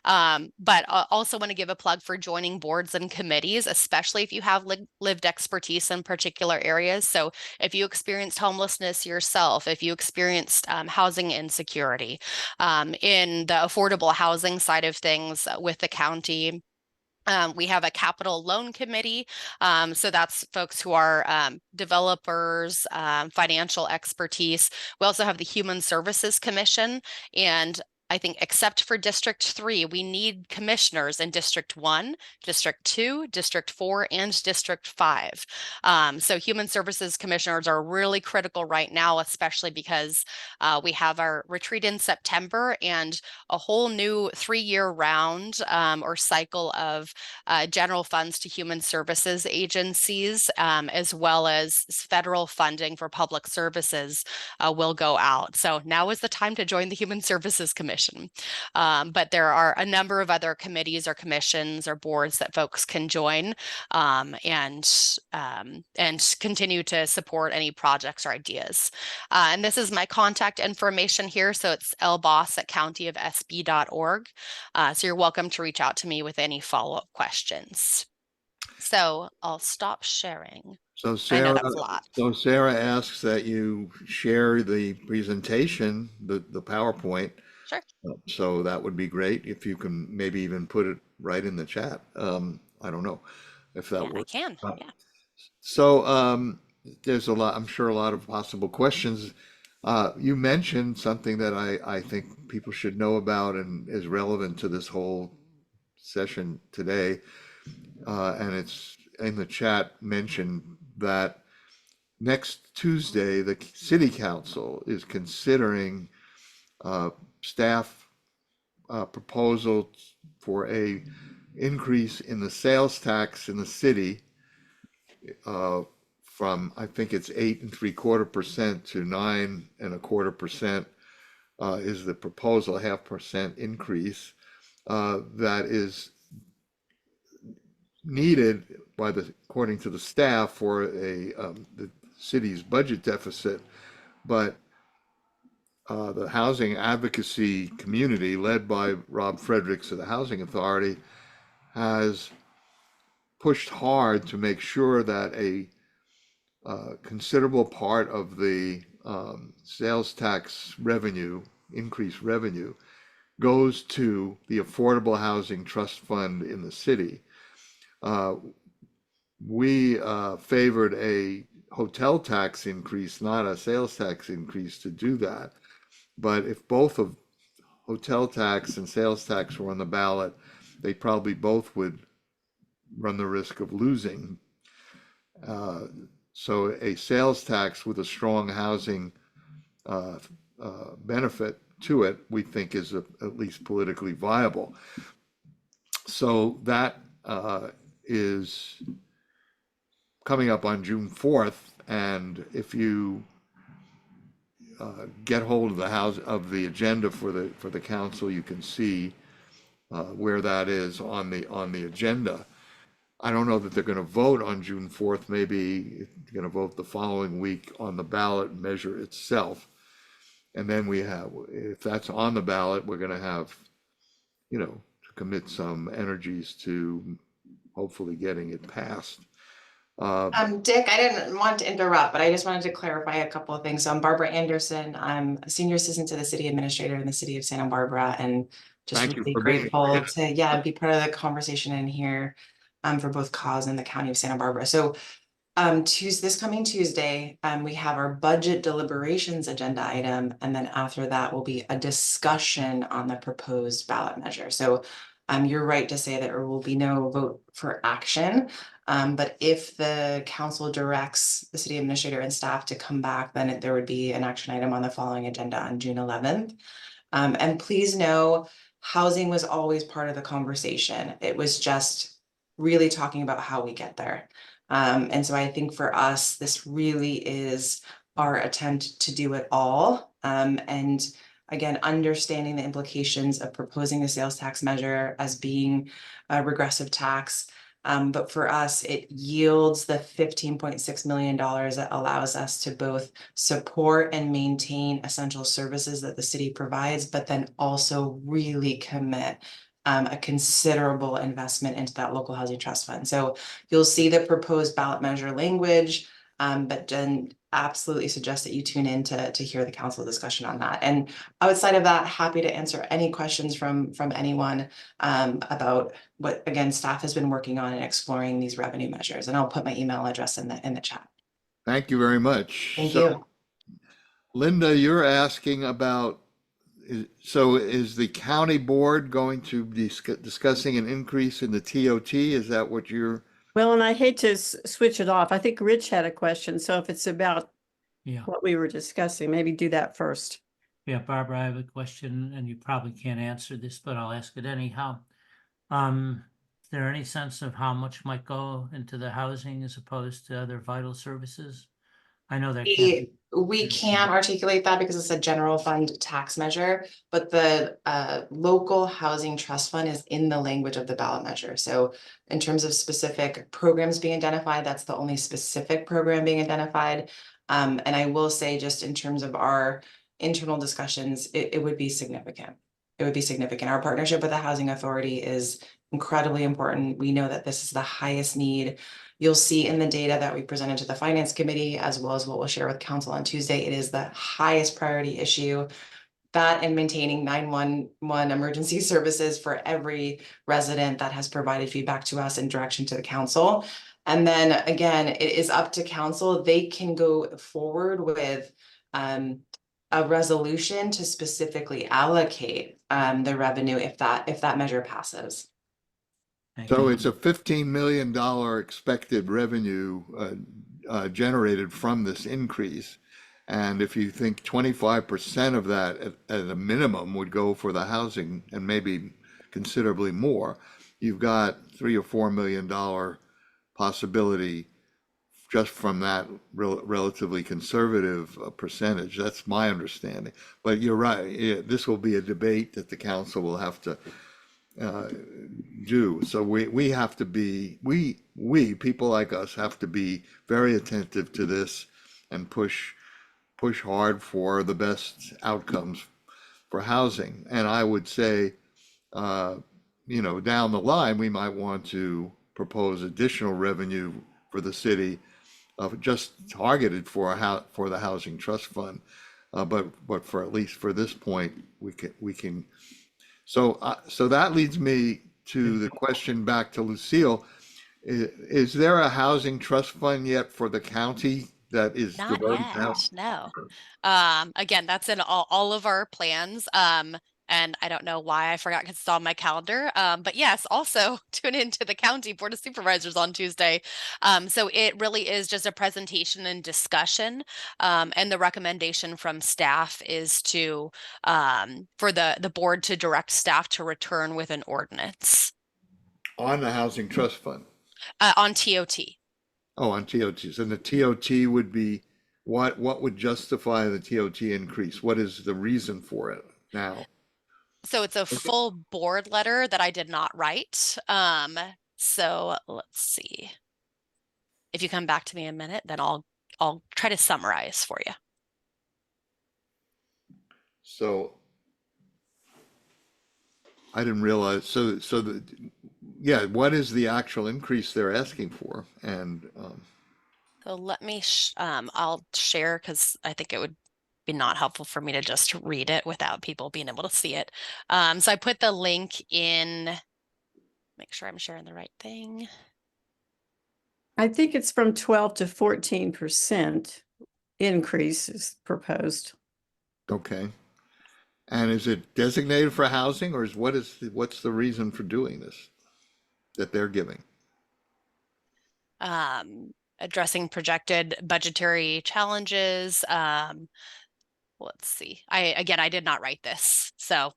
F: But also want to give a plug for joining boards and committees, especially if you have lived expertise in particular areas. So if you experienced homelessness yourself, if you experienced housing insecurity, in the affordable housing side of things with the county, we have a capital loan committee. So that's folks who are developers, financial expertise. We also have the Human Services Commission, and I think except for District 3, we need commissioners in District 1, District 2, District 4, and District 5. So human services commissioners are really critical right now, especially because we have our retreat in September and a whole new 3-year round or cycle of general funds to human services agencies, as well as federal funding for public services will go out. So now is the time to join the Human Services Commission. But there are a number of other committees or commissions or boards that folks can join and continue to support any projects or ideas. And this is my contact information here. So it's lboss@countyofsb.org. So you're welcome to reach out to me with any follow-up questions. So I'll stop sharing.
A: So
F: I know that was a lot.
A: Sarah asks that you share the presentation, the PowerPoint.
F: Sure.
A: So that would be great if you can maybe even put it right in the chat. I don't know if that
F: Yeah, I
A: works.
F: can. Yeah.
A: So there's I'm sure a lot of possible questions. You mentioned something that I think people should know about and is relevant to this whole session today. And it's in the chat mentioned that next Tuesday, the city council is considering staff proposal for a increase in the sales tax in the city from, I think it's 8.75% to 9.25% is the proposal, a 0.5% increase that is needed by according to the staff for the city's budget deficit. But the housing advocacy community led by Rob Fredericks of the Housing Authority has pushed hard to make sure that a considerable part of the sales tax revenue, increased revenue, goes to the Affordable Housing Trust Fund in the city. We favored a hotel tax increase, not a sales tax increase, to do that. But if both of hotel tax and sales tax were on the ballot, they probably both would run the risk of losing. So a sales tax with a strong housing benefit to it, we think is at least politically viable. So that is coming up on June 4th, and if you get hold of the agenda for the council, you can see where that is on the agenda. I don't know that they're going to vote on June 4th. Maybe they're going to vote the following week on the ballot measure itself. And then we have, if that's on the ballot, we're going to have, to commit some energies to hopefully getting it passed.
G: Dick, I didn't want to interrupt, but I just wanted to clarify a couple of things. So I'm Barbara Anderson. I'm a senior assistant to the city administrator in the city of Santa Barbara, and just
A: Thank you
G: really
A: for being
G: grateful
A: here.
G: to be part of the conversation in here for both cause and the county of Santa Barbara. So this coming Tuesday, we have our budget deliberations agenda item, and then after that will be a discussion on the proposed ballot measure. So you're right to say that there will be no vote for action. But if the council directs the city administrator and staff to come back, then there would be an action item on the following agenda on June 11th. And please know, housing was always part of the conversation. It was just really talking about how we get there. And so I think for us, this really is our attempt to do it all. And again, understanding the implications of proposing the sales tax measure as being a regressive tax. But for us, it yields the $15.6 million that allows us to both support and maintain essential services that the city provides, but then also really commit a considerable investment into that local housing trust fund. So you'll see the proposed ballot measure language, but then absolutely suggest that you tune in to hear the council discussion on that. And outside of that, happy to answer any questions from anyone about what, again, staff has been working on and exploring these revenue measures. And I'll put my email address in the chat.
A: Thank you very much.
G: Thank
A: So,
G: you.
A: Linda, you're asking about, so is the county board going to be discussing an increase in the TOT? Is that what you're?
D: Well, and I hate to switch it off. I think Rich had a question. So if it's about
H: Yeah,
D: what we were discussing, maybe do that first.
H: yeah, Barbara, I have a question, and you probably can't answer this, but I'll ask it anyhow. Is there any sense of how much might go into the housing as opposed to other vital services? I know there can't be.
G: We can't articulate that because it's a general fund tax measure, but the local housing trust fund is in the language of the ballot measure. So in terms of specific programs being identified, that's the only specific program being identified. And I will say, just in terms of our internal discussions, it would be significant. It would be significant. Our partnership with the Housing Authority is incredibly important. We know that this is the highest need. You'll see in the data that we presented to the Finance Committee, as well as what we'll share with Council on Tuesday, it is the highest priority issue. That and maintaining 911 emergency services for every resident that has provided feedback to us and direction to the council. And then again, it is up to council. They can go forward with a resolution to specifically allocate the revenue if that measure passes.
H: Thank
A: So
H: you.
A: it's a $15 million expected revenue generated from this increase. And if you think 25% of that at a minimum would go for the housing and maybe considerably more, you've got $3 or $4 million possibility just from that relatively conservative percentage. That's my understanding. But you're right. This will be a debate that the council will have to do. So we have to be, we people like us have to be very attentive to this and push hard for the best outcomes for housing. And I would say, down the line, we might want to propose additional revenue for the city, just targeted for the housing trust fund. But for at least for this point, we can. So that leads me to the question back to Lucille. Is there a housing trust fund yet for the county that is
F: Not
A: devoted
F: yet,
A: now?
F: no. Again, that's in all of our plans. And I don't know why I forgot because it's on my calendar. But yes, also tune into the County Board of Supervisors on Tuesday. So it really is just a presentation and discussion. And the recommendation from staff is to for the board to direct staff to return with an ordinance
A: On the housing trust fund?
F: on TOT.
A: Oh, on TOTs. And the TOT would be, what would justify the TOT increase? What is the reason for it now?
F: So it's a full board letter that I did not write. So let's see. If you come back to me in a minute, then I'll try to summarize for you.
A: So I didn't realize, yeah, what is the actual increase they're asking for? And
F: So let me I'll share because I think it would be not helpful for me to just read it without people being able to see it. So I put the link in, make sure I'm sharing the right thing.
D: I think it's from 12 to 14% increase is proposed.
A: okay. And is it designated for housing, or what's the reason for doing this that they're giving?
F: Addressing projected budgetary challenges. Let's see. I did not write this, so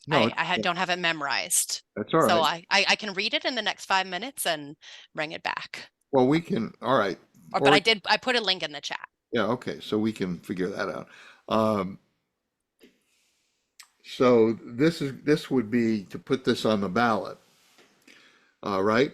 A: No,
F: don't have it memorized.
A: that's all
F: So
A: right.
F: I can read it in the next 5 minutes and bring it back.
A: Well, we can, all right.
F: But I put a link in the chat.
A: Yeah, okay, so we can figure that out. So this would be to put this on the ballot, right?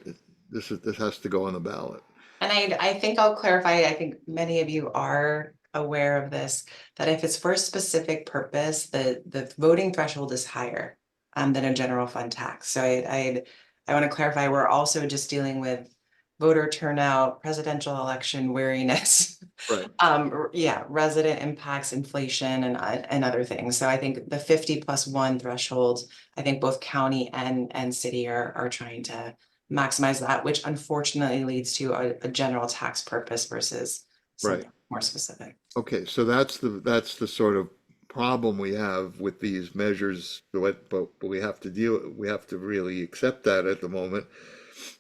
A: This has to go on the ballot.
G: And I think I'll clarify, I think many of you are aware of this, that if it's for a specific purpose, the voting threshold is higher than a general fund tax. So I want to clarify, we're also just dealing with voter turnout, presidential election wariness.
A: Right.
G: Yeah, resident impacts, inflation, and other things. So I think the 50+1 threshold, I think both county and city are trying to maximize that, which unfortunately leads to a general tax purpose versus something more specific.
A: Okay, so that's the sort of problem we have with these measures, but we have to really accept that at the moment,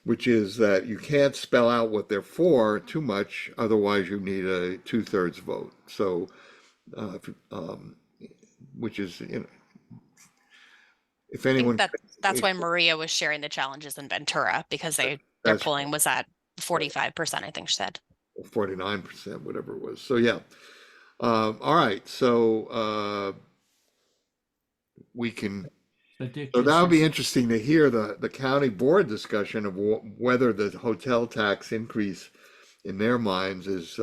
A: which is that you can't spell out what they're for too much, otherwise you need a 2/3 vote. So, which is, if anyone.
F: That's why Maria was sharing the challenges in Ventura, because their polling was at 45%, I think she said.
A: 49%, whatever it was. So yeah. All right. So we can. So that would be interesting to hear the county board discussion of whether the hotel tax increase in their minds is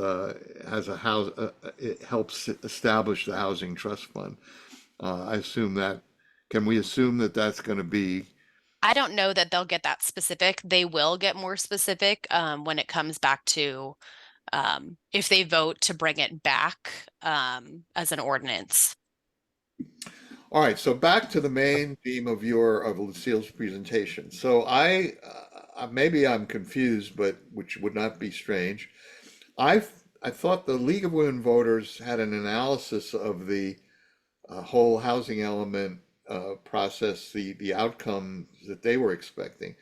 A: has a house it helps establish the housing trust fund. I assume that. Can we assume that that's going to be?
F: I don't know that they'll get that specific. They will get more specific when it comes back to if they vote to bring it back as an ordinance.
A: All right, so back to the main theme of Lucille's presentation. So maybe I'm confused, but which would not be strange. I thought the League of Women Voters had an analysis of the whole housing element process, the outcomes that they were expecting.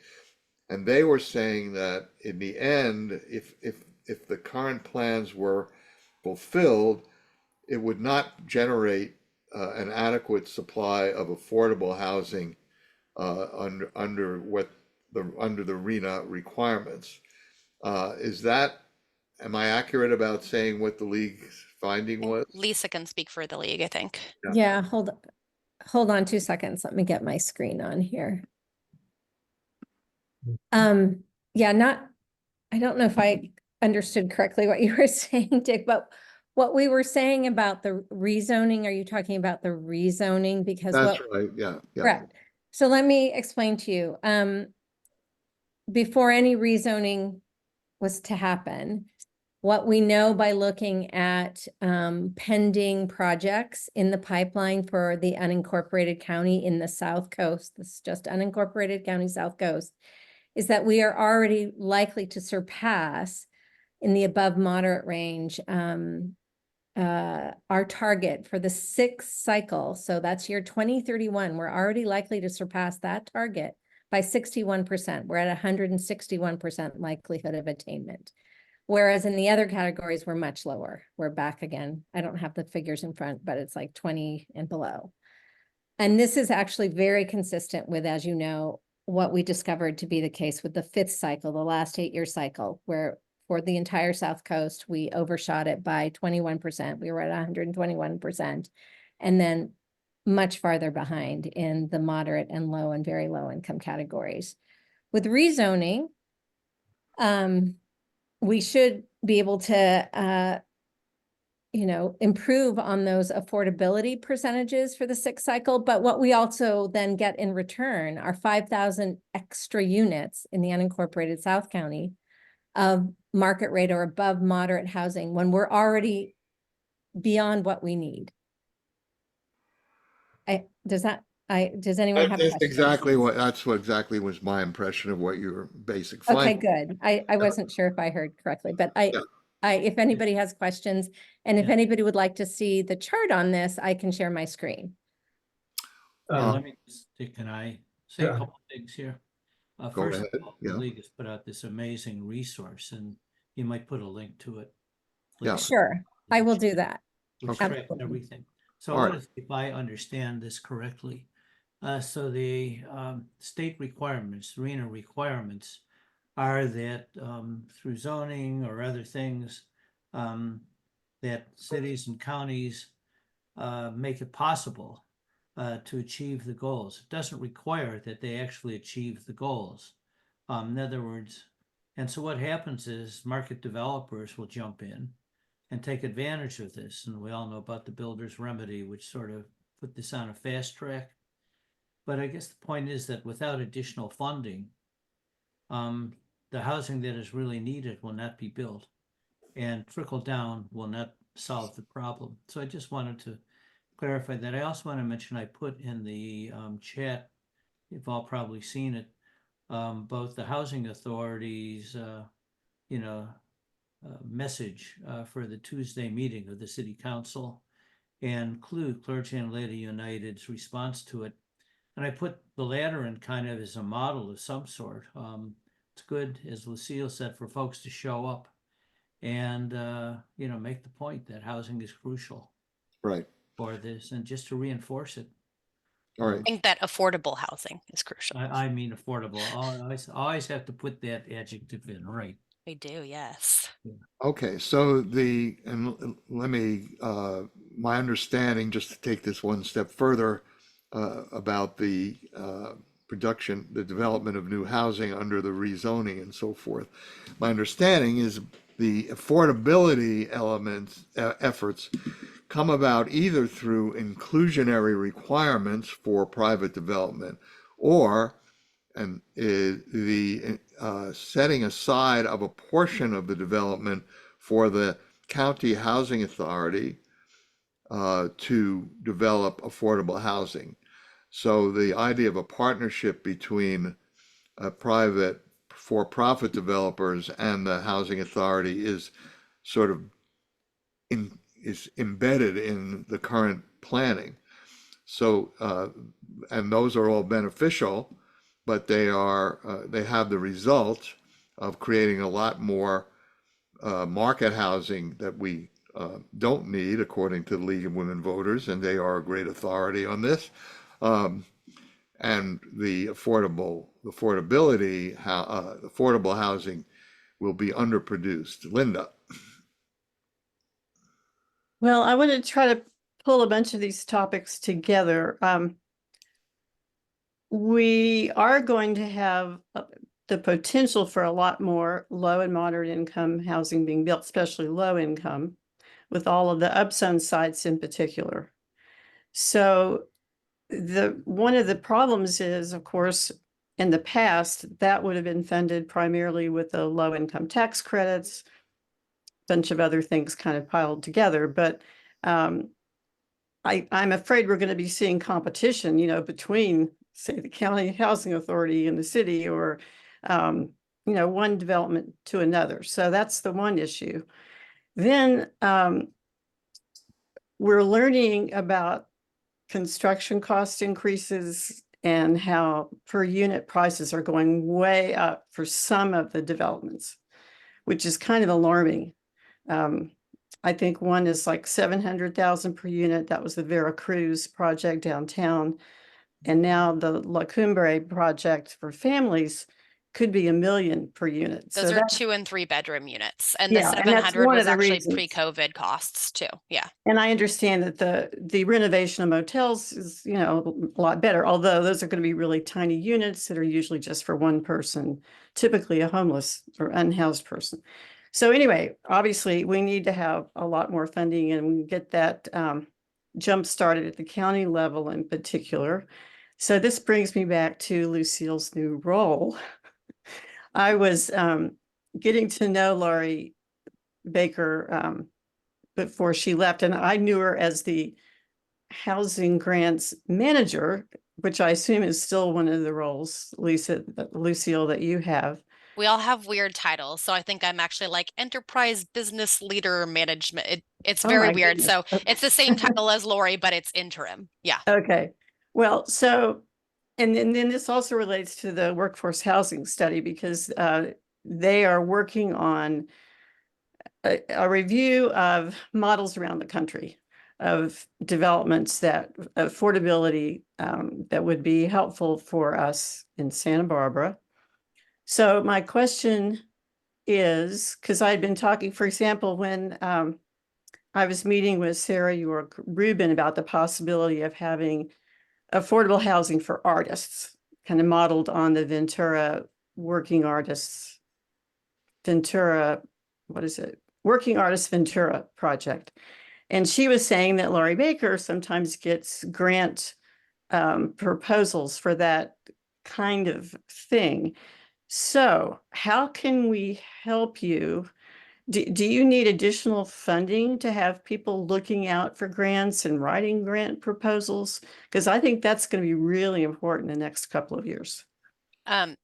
A: And they were saying that in the end, if the current plans were fulfilled, it would not generate an adequate supply of affordable housing under the RENA requirements. Am I accurate about saying what the league's finding was?
F: Lisa can speak for the league, I think.
E: Yeah, hold on 2 seconds. Let me get my screen on here. Yeah, I don't know if I understood correctly what you were saying, Dick, but what we were saying about the rezoning, are you talking about the rezoning? Because
A: That's
E: what,
A: right, yeah, yeah.
E: correct. So let me explain to you. Before any rezoning was to happen, what we know by looking at pending projects in the pipeline for the unincorporated county in the South Coast, this is just unincorporated county South Coast, is that we are already likely to surpass in the above moderate range our target for the 6th cycle. So that's year 2031. We're already likely to surpass that target by 61%. We're at 161% likelihood of attainment. Whereas in the other categories, we're much lower. We're back again. I don't have the figures in front, but it's like 20 and below. And this is actually very consistent with, as you know, what we discovered to be the case with the 5th cycle, the last 8-year cycle, where for the entire South Coast, we overshot it by 21%. We were at 121%. And then much farther behind in the moderate and low and very low income categories. With rezoning, we should be able to, improve on those affordability percentages for the 6th cycle. But what we also then get in return are 5,000 extra units in the unincorporated South County of market rate or above moderate housing when we're already beyond what we need. Does anyone have?
A: That's exactly was my impression of what your basic
E: Okay,
A: finding.
E: good. I wasn't sure if I heard correctly, but
A: Yeah.
E: if anybody has questions, and if
H: Yeah.
E: anybody would like to see the chart on this, I can share my screen.
H: Let me just, can I say a
C: Yeah.
H: couple things here?
A: Go
H: First
A: ahead,
H: of all, the
A: yeah.
H: league has put out this amazing resource, and you might put a link to it.
A: Yeah.
H: Lisa,
E: Sure, I will do that.
H: which
A: Okay.
H: tracks
E: Absolutely.
H: everything. So
A: All
H: I
A: right.
H: want to see if I understand this correctly. So the state requirements, RENA requirements, are that through zoning or other things, that cities and counties make it possible to achieve the goals. It doesn't require that they actually achieve the goals. In other words, and so what happens is market developers will jump in and take advantage of this. And we all know about the builder's remedy, which sort of put this on a fast track. But I guess the point is that without additional funding, the housing that is really needed will not be built, and trickle down will not solve the problem. So I just wanted to clarify that. I also want to mention, I put in the chat, you've all probably seen it, both the housing authorities, message for the Tuesday meeting of the city council, and Clergy and Lady United's response to it. And I put the latter in kind of as a model of some sort. It's good, as Lucille said, for folks to show up and, make the point that housing is crucial
A: Right,
H: for this, and just to reinforce it.
A: all
F: I
A: right.
F: think that affordable housing is crucial.
H: I mean affordable. I always have to put that adjective in, right?
F: We do, yes.
A: Okay, so let me, my understanding, just to take this one step further, about the the development of new housing under the rezoning and so forth. My understanding is the affordability efforts come about either through inclusionary requirements for private development or the setting aside of a portion of the development for the county housing authority to develop affordable housing. So the idea of a partnership between private for-profit developers and the housing authority is sort of is embedded in the current planning. So, and those are all beneficial, but they have the result of creating a lot more market housing that we don't need, according to the League of Women Voters, and they are a great authority on this. And the affordable housing will be underproduced. Linda.
D: Well, I want to try to pull a bunch of these topics together. We are going to have the potential for a lot more low and moderate income housing being built, especially low income, with all of the upzone sites in particular. So one of the problems is, of course, in the past, that would have been funded primarily with the low income tax credits, bunch of other things kind of piled together. But I'm afraid we're going to be seeing competition, between, say, the county housing authority and the city, or, one development to another. So that's the one issue. Then we're learning about construction cost increases and how per unit prices are going way up for some of the developments, which is kind of alarming. I think one is like 700,000 per unit. That was the Vera Cruz project downtown. And now the La Cumbre project for families could be $1 million per unit.
F: Those
D: So
F: are 2 and 3 bedroom units, and the
D: yeah, and that's
F: 700
D: one of
F: was
D: the
F: actually
D: reasons.
F: pre-COVID costs too. Yeah.
D: And I understand that the renovation of motels is, a lot better, although those are going to be really tiny units that are usually just for one person, typically a homeless or unhoused person. So anyway, obviously we need to have a lot more funding, and we get that jump started at the county level in particular. So this brings me back to Lucille's new role. I was getting to know Laurie Baker before she left, and I knew her as the housing grants manager, which I assume is still one of the roles, Lucille, that you have.
F: We all have weird titles, so I think I'm actually like enterprise business leader management. It's
D: Oh
F: very
D: my
F: weird.
D: goodness.
F: So
D: Okay.
F: it's the same title as Lori, but it's interim. Yeah.
D: Okay. Well, so, and then this also relates to the workforce housing study, because they are working on a review of models around the country of developments that affordability that would be helpful for us in Santa Barbara. So my question is, because I'd been talking, for example, when I was meeting with Sarah York Rubin about the possibility of having affordable housing for artists, kind of modeled on the Ventura Working Artists Ventura project. And she was saying that Laurie Baker sometimes gets grant proposals for that kind of thing. So how can we help you? Do you need additional funding to have people looking out for grants and writing grant proposals? Because I think that's going to be really important in the next couple of years.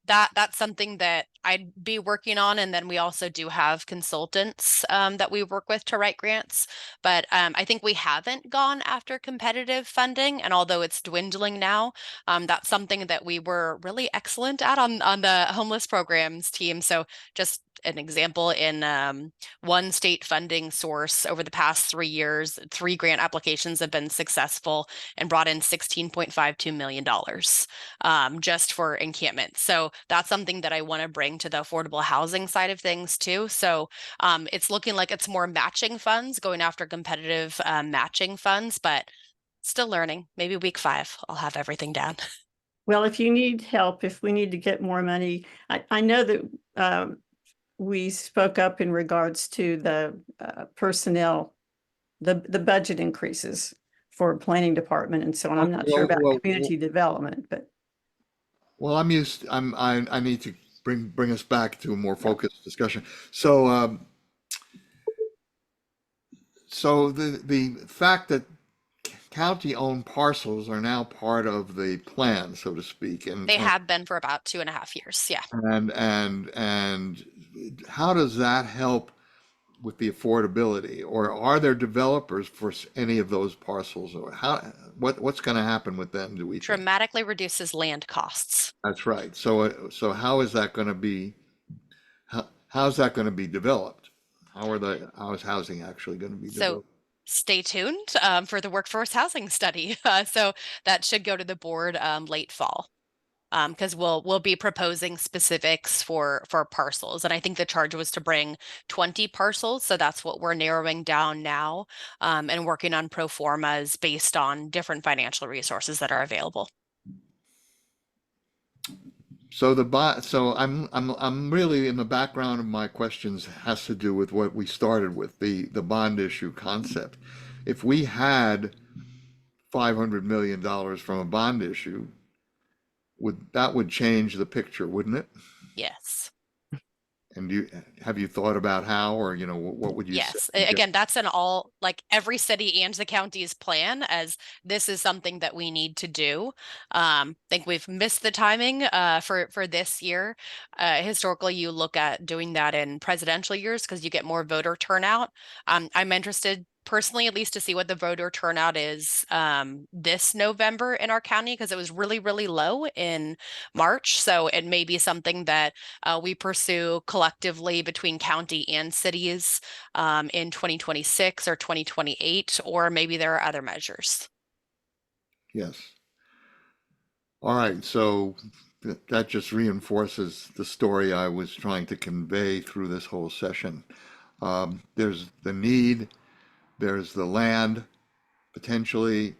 F: That's something that I'd be working on. And then we also do have consultants that we work with to write grants. But I think we haven't gone after competitive funding. And although it's dwindling now, that's something that we were really excellent at on the homeless programs team. So just an example, in one state funding source over the past 3 years, 3 grant applications have been successful and brought in $16.52 million just for encampment. So that's something that I want to bring to the affordable housing side of things too. So it's looking like it's more matching funds, going after competitive matching funds, but still learning. Maybe week 5, I'll have everything down.
D: Well, if you need help, if we need to get more money, I know that we spoke up in regards to the personnel, the budget increases for planning department and so on. I'm not sure about community development, but.
A: Well, I need to bring us back to a more focused discussion. So, the fact that county-owned parcels are now part of the plan, so to speak, and
F: they have been for about 2.5 years. Yeah.
A: And how does that help with the affordability, or are there developers for any of those parcels, or what's going to happen with them, do we think?
F: Dramatically reduces land costs.
A: That's right. So how is that going to be, how's that going to be developed? How is housing actually going to be
F: So
A: developed?
F: stay tuned for the workforce housing study. So that should go to the board late fall. Because we'll be proposing specifics for parcels, and I think the charge was to bring 20 parcels, so that's what we're narrowing down now, and working on pro formas based on different financial resources that are available.
A: So I'm really, in the background of my questions has to do with what we started with, the bond issue concept. If we had $500 million from a bond issue, would change the picture, wouldn't it?
F: Yes.
A: And have you thought about how, or what would you
F: Yes.
A: say?
F: Again, that's like every city and the county's plan, as this is something that we need to do. I think we've missed the timing for this year. Historically, you look at doing that in presidential years because you get more voter turnout. I'm interested personally, at least, to see what the voter turnout is this November in our county, because it was really, really low in March. So it may be something that we pursue collectively between county and cities in 2026 or 2028, or maybe there are other measures.
A: Yes. All right, so that just reinforces the story I was trying to convey through this whole session. There's the need, there's the land, potentially,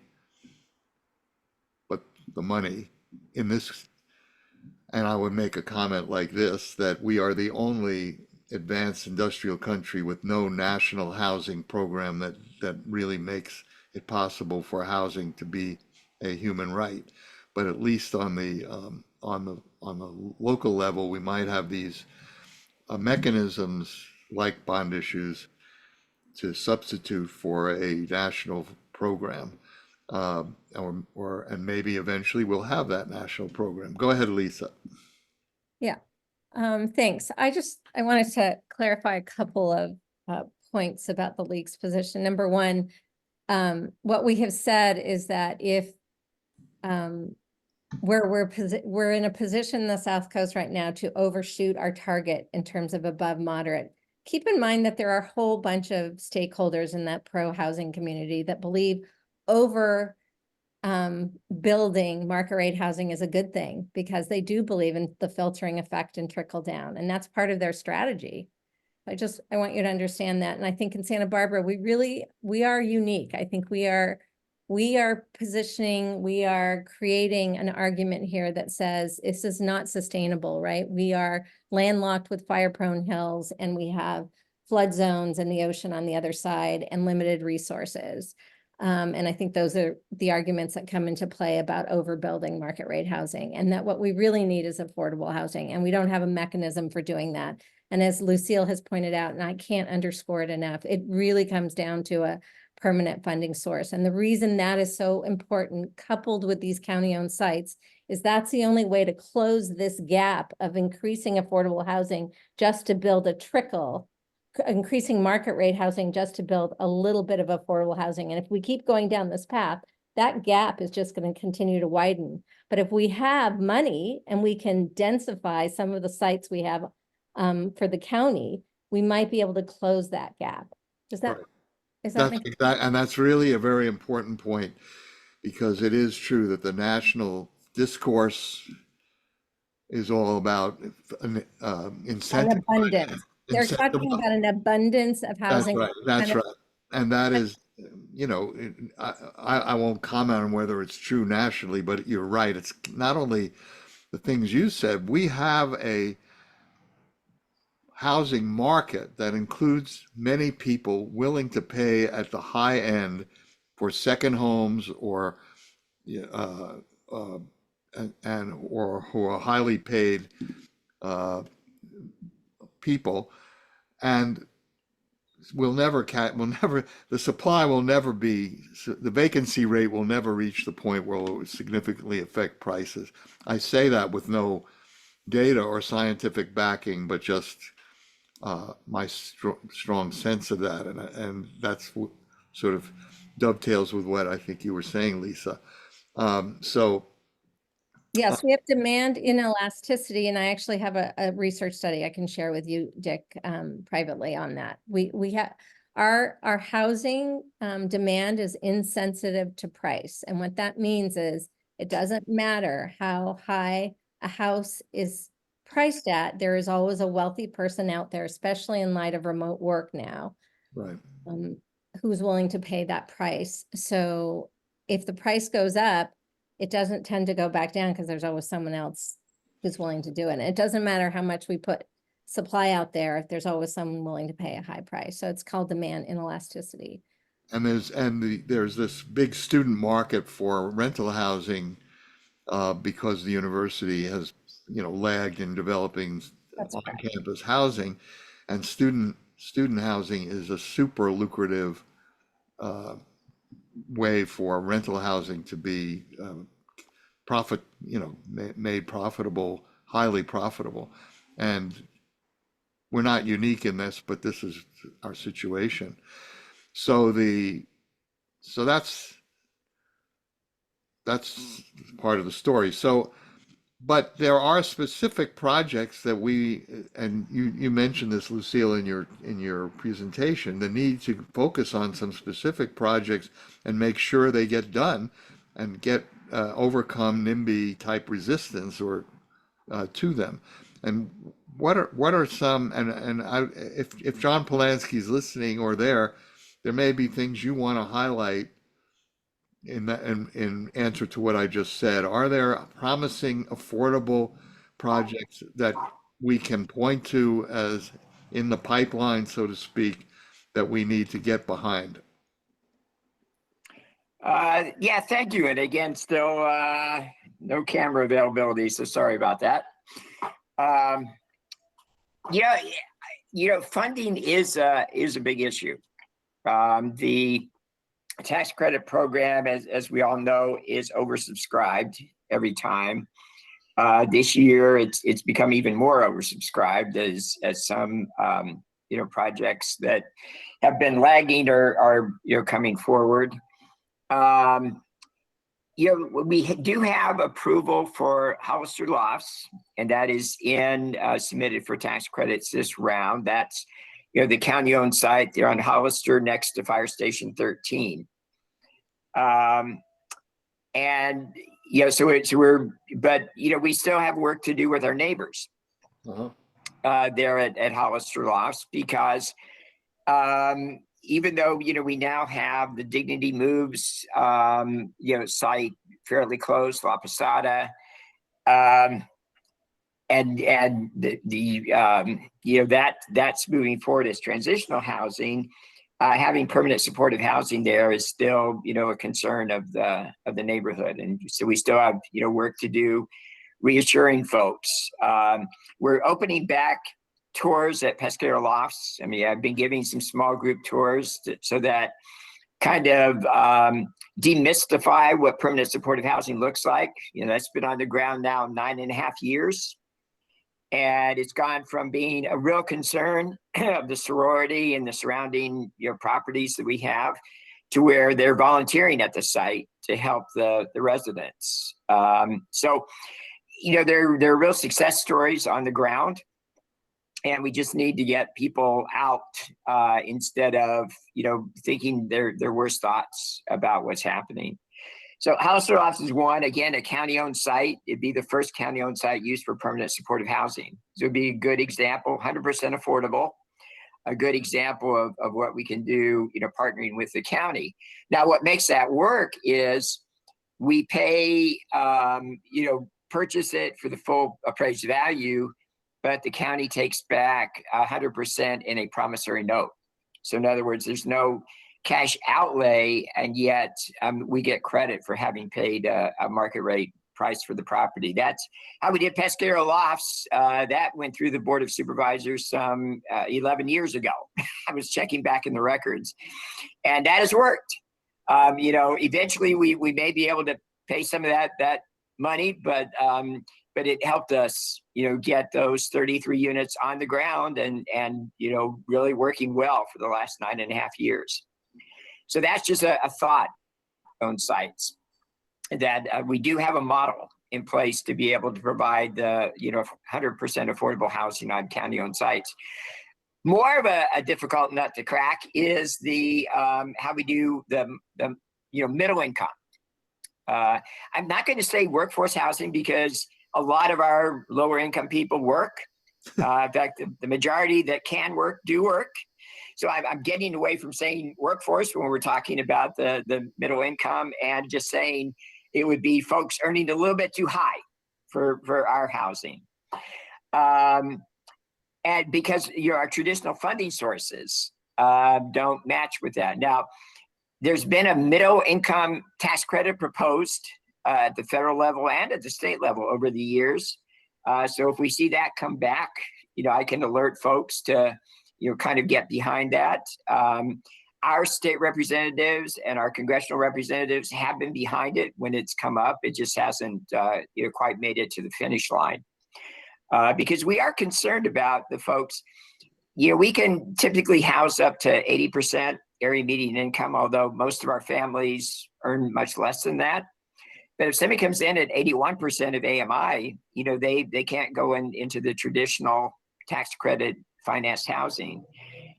A: but the money in this, and I would make a comment like this, that we are the only advanced industrial country with no national housing program that really makes it possible for housing to be a human right. But at least on the local level, we might have these mechanisms like bond issues to substitute for a national program, and maybe eventually we'll have that national program. Go ahead, Lisa.
E: Yeah, thanks. I wanted to clarify a couple of points about the league's position. Number one, what we have said is that if we're in a position in the South Coast right now to overshoot our target in terms of above moderate. Keep in mind that there are a whole bunch of stakeholders in that pro-housing community that believe building market rate housing is a good thing, because they do believe in the filtering effect and trickle down, and that's part of their strategy. I want you to understand that. And I think in Santa Barbara, we are unique. I think we are creating an argument here that says this is not sustainable, right? We are landlocked with fire-prone hills, and we have flood zones and the ocean on the other side and limited resources. And I think those are the arguments that come into play about overbuilding market rate housing, and that what we really need is affordable housing, and we don't have a mechanism for doing that. And as Lucille has pointed out, and I can't underscore it enough, it really comes down to a permanent funding source. And the reason that is so important, coupled with these county-owned sites, is that's the only way to close this gap of increasing affordable housing just to build a trickle, increasing market rate housing just to build a little bit of affordable housing. And if we keep going down this path, that gap is just going to continue to widen. But if we have money and we can densify some of the sites we have for the county, we might be able to close that gap. Does that?
A: Right.
E: Is that
A: And that's really a very important point, because it is true that the national discourse is all about incentive.
E: an abundance? They're talking about an abundance of housing.
A: That's right. And that is, I won't comment on whether it's true nationally, but you're right. It's not only the things you said. We have a housing market that includes many people willing to pay at the high end for second homes, or or who are highly paid people, and the supply will never be, the vacancy rate will never reach the point where it will significantly affect prices. I say that with no data or scientific backing, but just my strong sense of that, and that's sort of dovetails with what I think you were saying, Lisa. So
E: Yes, we have demand inelasticity, and I actually have a research study I can share with you, Dick, privately on that. We have our housing demand is insensitive to price, and what that means is it doesn't matter how high a house is priced at. There is always a wealthy person out there, especially in light of remote work now,
A: right.
E: who's willing to pay that price. So if the price goes up, it doesn't tend to go back down because there's always someone else who's willing to do it. And it doesn't matter how much we put supply out there, there's always someone willing to pay a high price. So it's called demand inelasticity.
A: And there's this big student market for rental housing because the university has, lagged in developing
E: That's right.
A: on-campus housing, and student housing is a super lucrative way for rental housing to be made profitable, highly profitable. And we're not unique in this, but this is our situation. So that's part of the story. So, but there are specific projects that and you mentioned this, Lucille, in your presentation, the need to focus on some specific projects and make sure they get done and get overcome NIMBY type resistance or to them. And what are some, if John Polanski's listening or there may be things you want to highlight in answer to what I just said. Are there promising, affordable projects that we can point to as in the pipeline, so to speak, that we need to get behind?
I: Yeah, thank you. And again, still no camera availability, so sorry about that. Funding is a big issue. The tax credit program, as we all know, is oversubscribed every time. This year, it's become even more oversubscribed as some projects that have been lagging are coming forward. We do have approval for Hollister Lofts, and that is submitted for tax credits this round. That's the county-owned site there on Hollister next to Fire Station 13. We still have work to do with our neighbors there at Hollister Lofts, because even though we now have the Dignity Moves site fairly close, La Posada, and that's moving forward as transitional housing. Having permanent supportive housing there is still a concern of the neighborhood, and so we still have work to do reassuring folks. We're opening back tours at Pescadero Lofts. I mean, I've been giving some small group tours so that kind of demystify what permanent supportive housing looks like. That's been on the ground now 9.5 years. And it's gone from being a real concern of the sorority and the surrounding properties that we have to where they're volunteering at the site to help the residents. So there are real success stories on the ground. And we just need to get people out instead of, thinking their worst thoughts about what's happening. So Hollister Lofts is one, again, a county-owned site. It'd be the first county-owned site used for permanent supportive housing. So it'd be a good example, 100% affordable, a good example of what we can do, partnering with the county. Now, what makes that work is we pay, purchase it for the full appraised value, but the county takes back 100% in a promissory note. So in other words, there's no cash outlay, and yet we get credit for having paid a market rate price for the property. That's how we did Pescadero Lofts. That went through the Board of Supervisors 11 years ago. I was checking back in the records, and that has worked. Eventually we may be able to pay some of that money, but but it helped us, get those 33 units on the ground and really working well for the last 9.5 years. So that's just a thought on sites that we do have a model in place to be able to provide the 100% affordable housing on county-owned sites. More of a difficult nut to crack is the how we do the middle income. I'm not going to say workforce housing because a lot of our lower income people work. In fact, the majority that can work do work. So I'm getting away from saying workforce when we're talking about the middle income and just saying it would be folks earning a little bit too high for our housing. And because our traditional funding sources don't match with that. Now, there's been a middle income tax credit proposed at the federal level and at the state level over the years. So if we see that come back, I can alert folks to, kind of get behind that. Our state representatives and our congressional representatives have been behind it when it's come up. It just hasn't quite made it to the finish line. Because we are concerned about the folks, we can typically house up to 80% area median income, although most of our families earn much less than that. But if somebody comes in at 81% of AMI, they can't go into the traditional tax credit financed housing.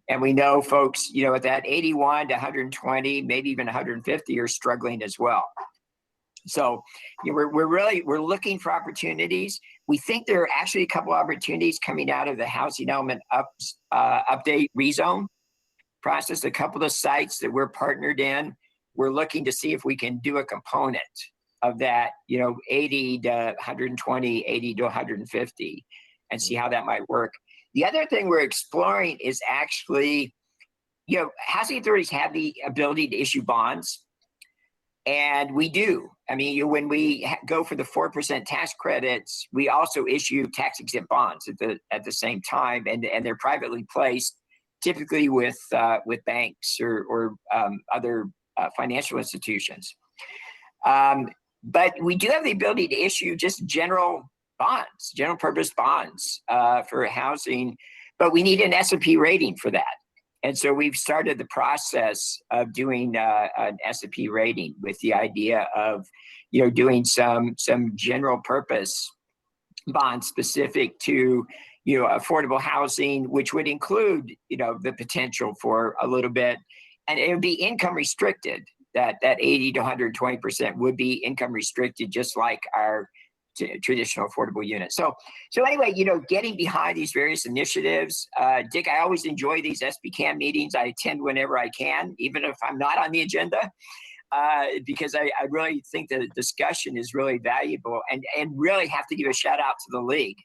I: And we know folks, at that 81 to 120, maybe even 150 are struggling as well. So we're looking for opportunities. We think there are actually a couple opportunities coming out of the housing element update rezone process. A couple of sites that we're partnered in, we're looking to see if we can do a component of that, 80 to 120, 80 to 150, and see how that might work. The other thing we're exploring is actually, housing authorities have the ability to issue bonds. And we do. I mean, when we go for the 4% tax credits, we also issue tax exempt bonds at the same time, and they're privately placed, typically with banks or other financial institutions. But we do have the ability to issue just general bonds, general purpose bonds for housing, but we need an S&P rating for that. And so we've started the process of doing an S&P rating with the idea of, doing some general purpose bonds specific to, affordable housing, which would include, the potential for a little bit, and it would be income restricted. That 80 to 120% would be income restricted, just like our traditional affordable units. So anyway, getting behind these various initiatives. Dick, I always enjoy these SBCAN meetings. I attend whenever I can, even if I'm not on the agenda, because I really think the discussion is really valuable, and really have to give a shout out to the league.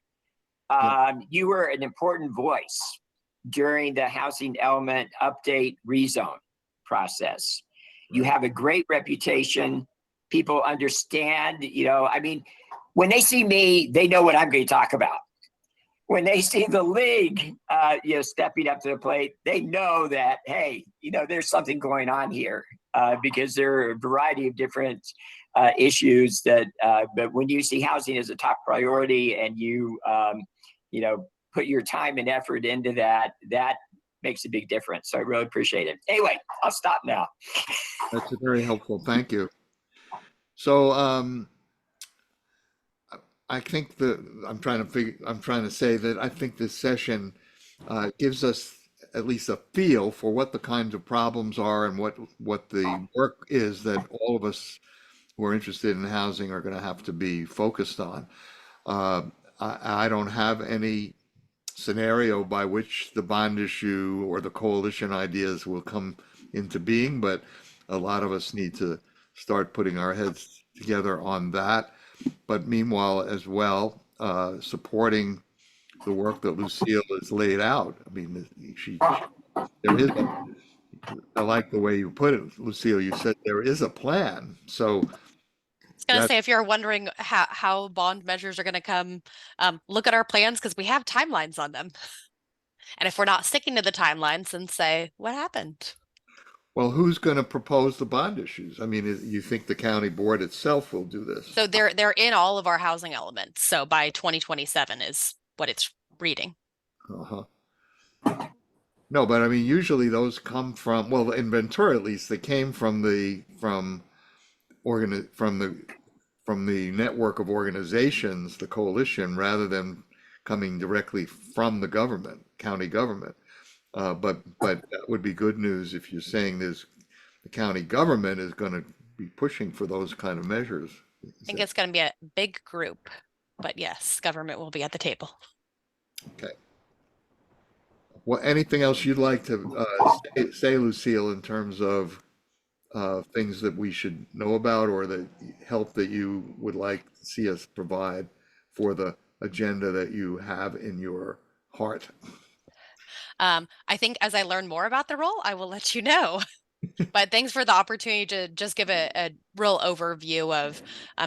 I: You were an important voice during the housing element update rezone process. You have a great reputation. People understand, when they see me, they know what I'm going to talk about. When they see the league, stepping up to the plate, they know that, hey, there's something going on here, because there are a variety of different issues that, but when you see housing as a top priority and you, put your time and effort into that makes a big difference. So I really appreciate it. Anyway, I'll stop now.
A: That's very helpful. Thank you. So, I think I'm trying to say that I think this session gives us at least a feel for what the kinds of problems are and what the work is that all of us who are interested in housing are going to have to be focused on. I don't have any scenario by which the bond issue or the coalition ideas will come into being, but a lot of us need to start putting our heads together on that. But meanwhile, as well, supporting the work that Lucille has laid out. I mean, I like the way you put it, Lucille. You said there is a plan. So
F: I was going to say, if you're wondering how bond measures are going to come, look at our plans, because we have timelines on them. And if we're not sticking to the timelines, then say, what happened?
A: Well, who's going to propose the bond issues? I mean, you think the county board itself will do this?
F: So they're in all of our housing elements. So by 2027 is what it's reading.
A: Uh-huh. No, but I mean, usually those come from, well, in Ventura at least, they came from the network of organizations, the coalition, rather than coming directly from the government, county government. But that would be good news if you're saying the county government is going to be pushing for those kind of measures.
F: I think it's going to be a big group, but yes, government will be at the table.
A: Okay. Well, anything else you'd like to say, Lucille, in terms of things that we should know about, or the help that you would like to see us provide for the agenda that you have in your heart?
F: I think as I learn more about the role, I will let you know. But thanks for the opportunity to just give a real overview of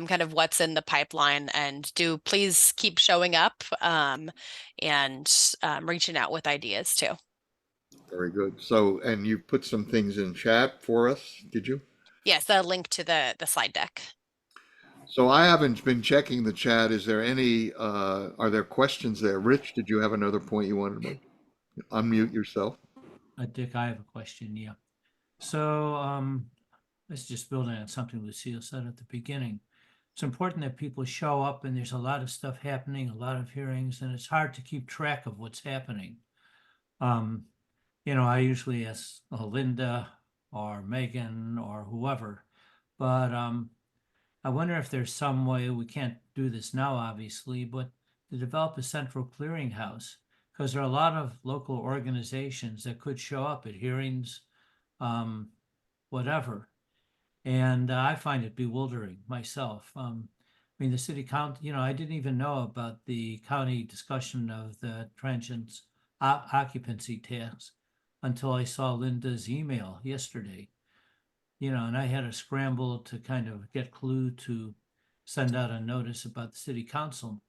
F: kind of what's in the pipeline, and do please keep showing up and reaching out with ideas too.
A: Very good. So, and you put some things in chat for us, did you?
F: Yes, a link to the slide deck.
A: So I haven't been checking the chat. Is there any, are there questions there? Rich, did you have another point you wanted to make? Unmute yourself.
H: Dick, I have a question, yeah. So let's just build on something Lucille said at the beginning. It's important that people show up, and there's a lot of stuff happening, a lot of hearings, and it's hard to keep track of what's happening. You know, I usually ask Linda or Megan or whoever, but I wonder if there's some way, we can't do this now, obviously, but to develop a central clearinghouse, because there are a lot of local organizations that could show up at hearings, whatever. And I find it bewildering myself. I mean, the city council, you know, I didn't even know about the county discussion of the transient occupancy tax until I saw Linda's email yesterday. You know, and I had to scramble to kind of get clue to send out a notice about the city council.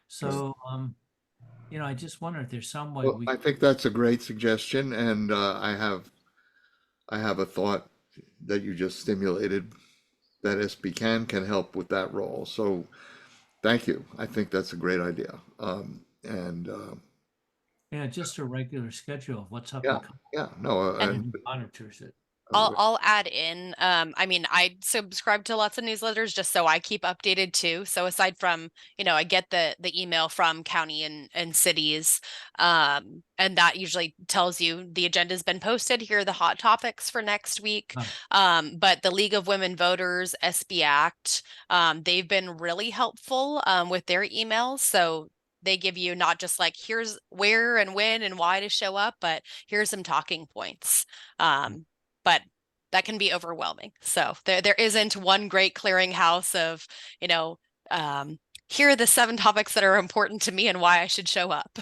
H: So, you know, I just wonder if there's some way
A: Well, I think that's a great suggestion, and I have a thought that you just stimulated, that SBCAN can help with that role. So thank you. I think that's a great idea.
H: yeah, just a regular schedule of what's up.
A: Yeah, yeah, no,
H: And monitors it.
F: I'll add in, I mean, I subscribe to lots of newsletters just so I keep updated too. So aside from, you know, I get the email from county and cities, and that usually tells you the agenda's been posted. Here are the hot topics for next week. But the League of Women Voters, SBACT, they've been really helpful with their emails. So they give you not just like, here's where and when and why to show up, but here's some talking points. But that can be overwhelming. So there isn't one great clearinghouse of, you know, here are the 7 topics that are important to me and why I should show up.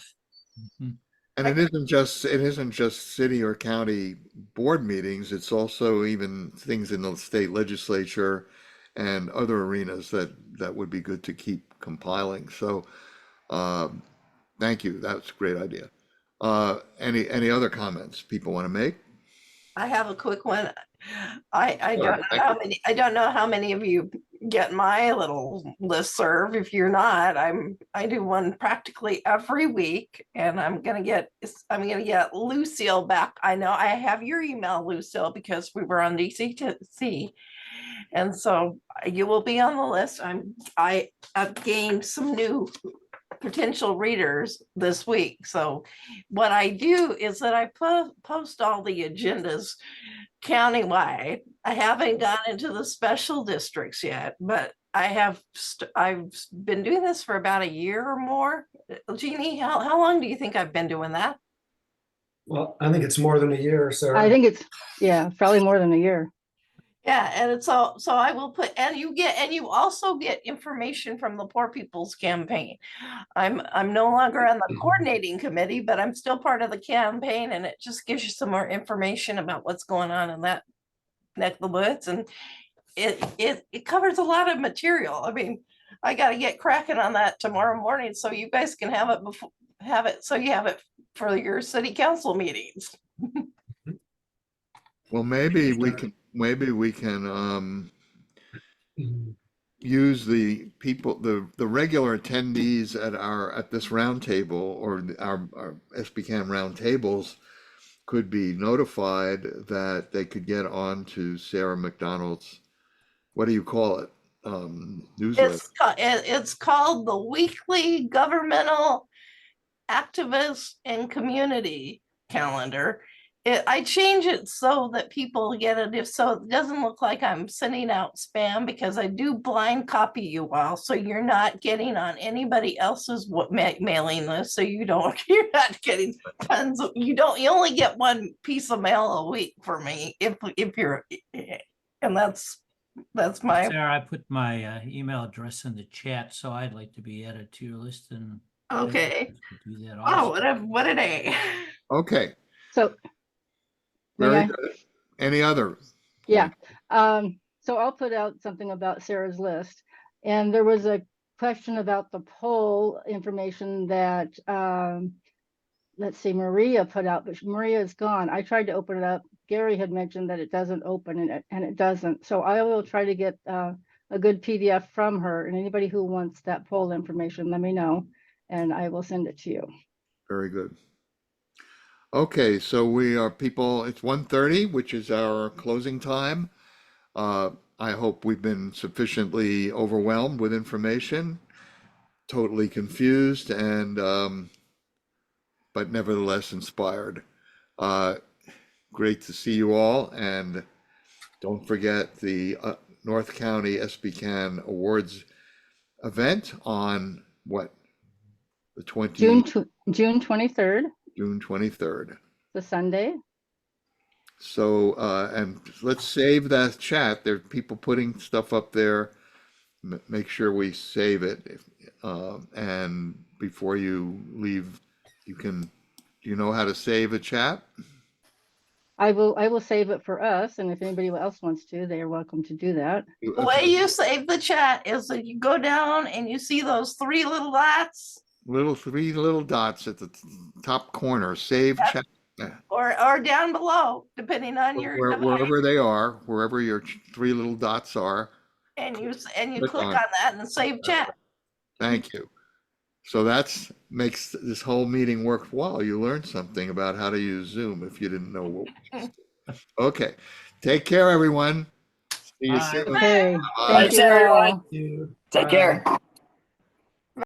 A: and it isn't just city or county board meetings. It's also even things in the state legislature and other arenas that would be good to keep compiling. So thank you. That's a great idea. Any other comments people want to make?
J: I have a quick one. I
A: Sure,
J: don't know
A: thank
J: how
A: you.
J: many, I don't know how many of you get my little listserv. If you're not, I do one practically every week, and I'm gonna get Lucille back. I know I have your email, Lucille, because we were on DCTC. And so you will be on the list. I have gained some new potential readers this week. So what I do is that I post all the agendas countywide. I haven't gotten into the special districts yet, but I've been doing this for about a year or more. Jeannie, how long do you think I've been doing that?
C: Well, I think it's more than a year, Sarah.
K: I think it's, yeah, probably more than a year.
J: Yeah, and it's all, so I will put, and you also get information from the Poor People's Campaign. I'm no longer on the coordinating committee, but I'm still part of the campaign, and it just gives you some more information about what's going on in that neck of the woods, and it covers a lot of material. I mean, I got to get cracking on that tomorrow morning, so you guys can have it so you have it for your city council meetings.
A: Well, maybe we can use the people, the regular attendees at this roundtable or our SBCAN roundtables could be notified that they could get on to Sarah McDonald's, what do you call it? Newsletter.
J: It's called the Weekly Governmental Activist and Community Calendar. I change it so that people get it, if so it doesn't look like I'm sending out spam, because I do blind copy you all, so you're not getting on anybody else's mailing list, so you're not getting tons of, you only get one piece of mail a week for me if you're, and that's my.
H: Sarah, I put my email address in the chat, so I'd like to be added to your list and.
J: Okay.
H: Do that
J: Oh,
H: also.
J: what a day.
A: Okay,
K: So,
A: very
K: may I?
A: good. Any other?
K: Yeah. So I'll put out something about Sarah's list. And there was a question about the poll information that, let's see, Maria put out, but Maria is gone. I tried to open it up. Gary had mentioned that it doesn't open and it doesn't. So I will try to get a good PDF from her, and anybody who wants that poll information, let me know and I will send it to you.
A: Very good. Okay, so we are people, it's 1:30, which is our closing time. I hope we've been sufficiently overwhelmed with information, totally confused, and but nevertheless inspired. Great to see you all, and don't forget the North County SBCAN Awards event on what? The
K: June 23rd,
A: June 23rd.
K: the Sunday.
A: So, and let's save that chat. There are people putting stuff up there. Make sure we save it. And before you leave, do you know how to save a chat?
K: I will save it for us, and if anybody else wants to, they are welcome to do that.
J: The way you save the chat is that you go down and you see those three little dots.
A: Three little dots at the top corner, save chat.
J: Or down below, depending on your
A: Wherever they are, wherever your three little dots are.
J: and you
A: Click
J: click
A: on
J: on that and save chat.
A: Thank you. So that's makes this whole meeting worthwhile. You learned something about how to use Zoom if you didn't know what we just did. Okay. Take care, everyone. See you
H: Bye.
A: soon.
K: Okay,
A: Bye.
K: thank
I: Thanks,
K: you
I: everyone.
K: all.
C: You.
I: Take care.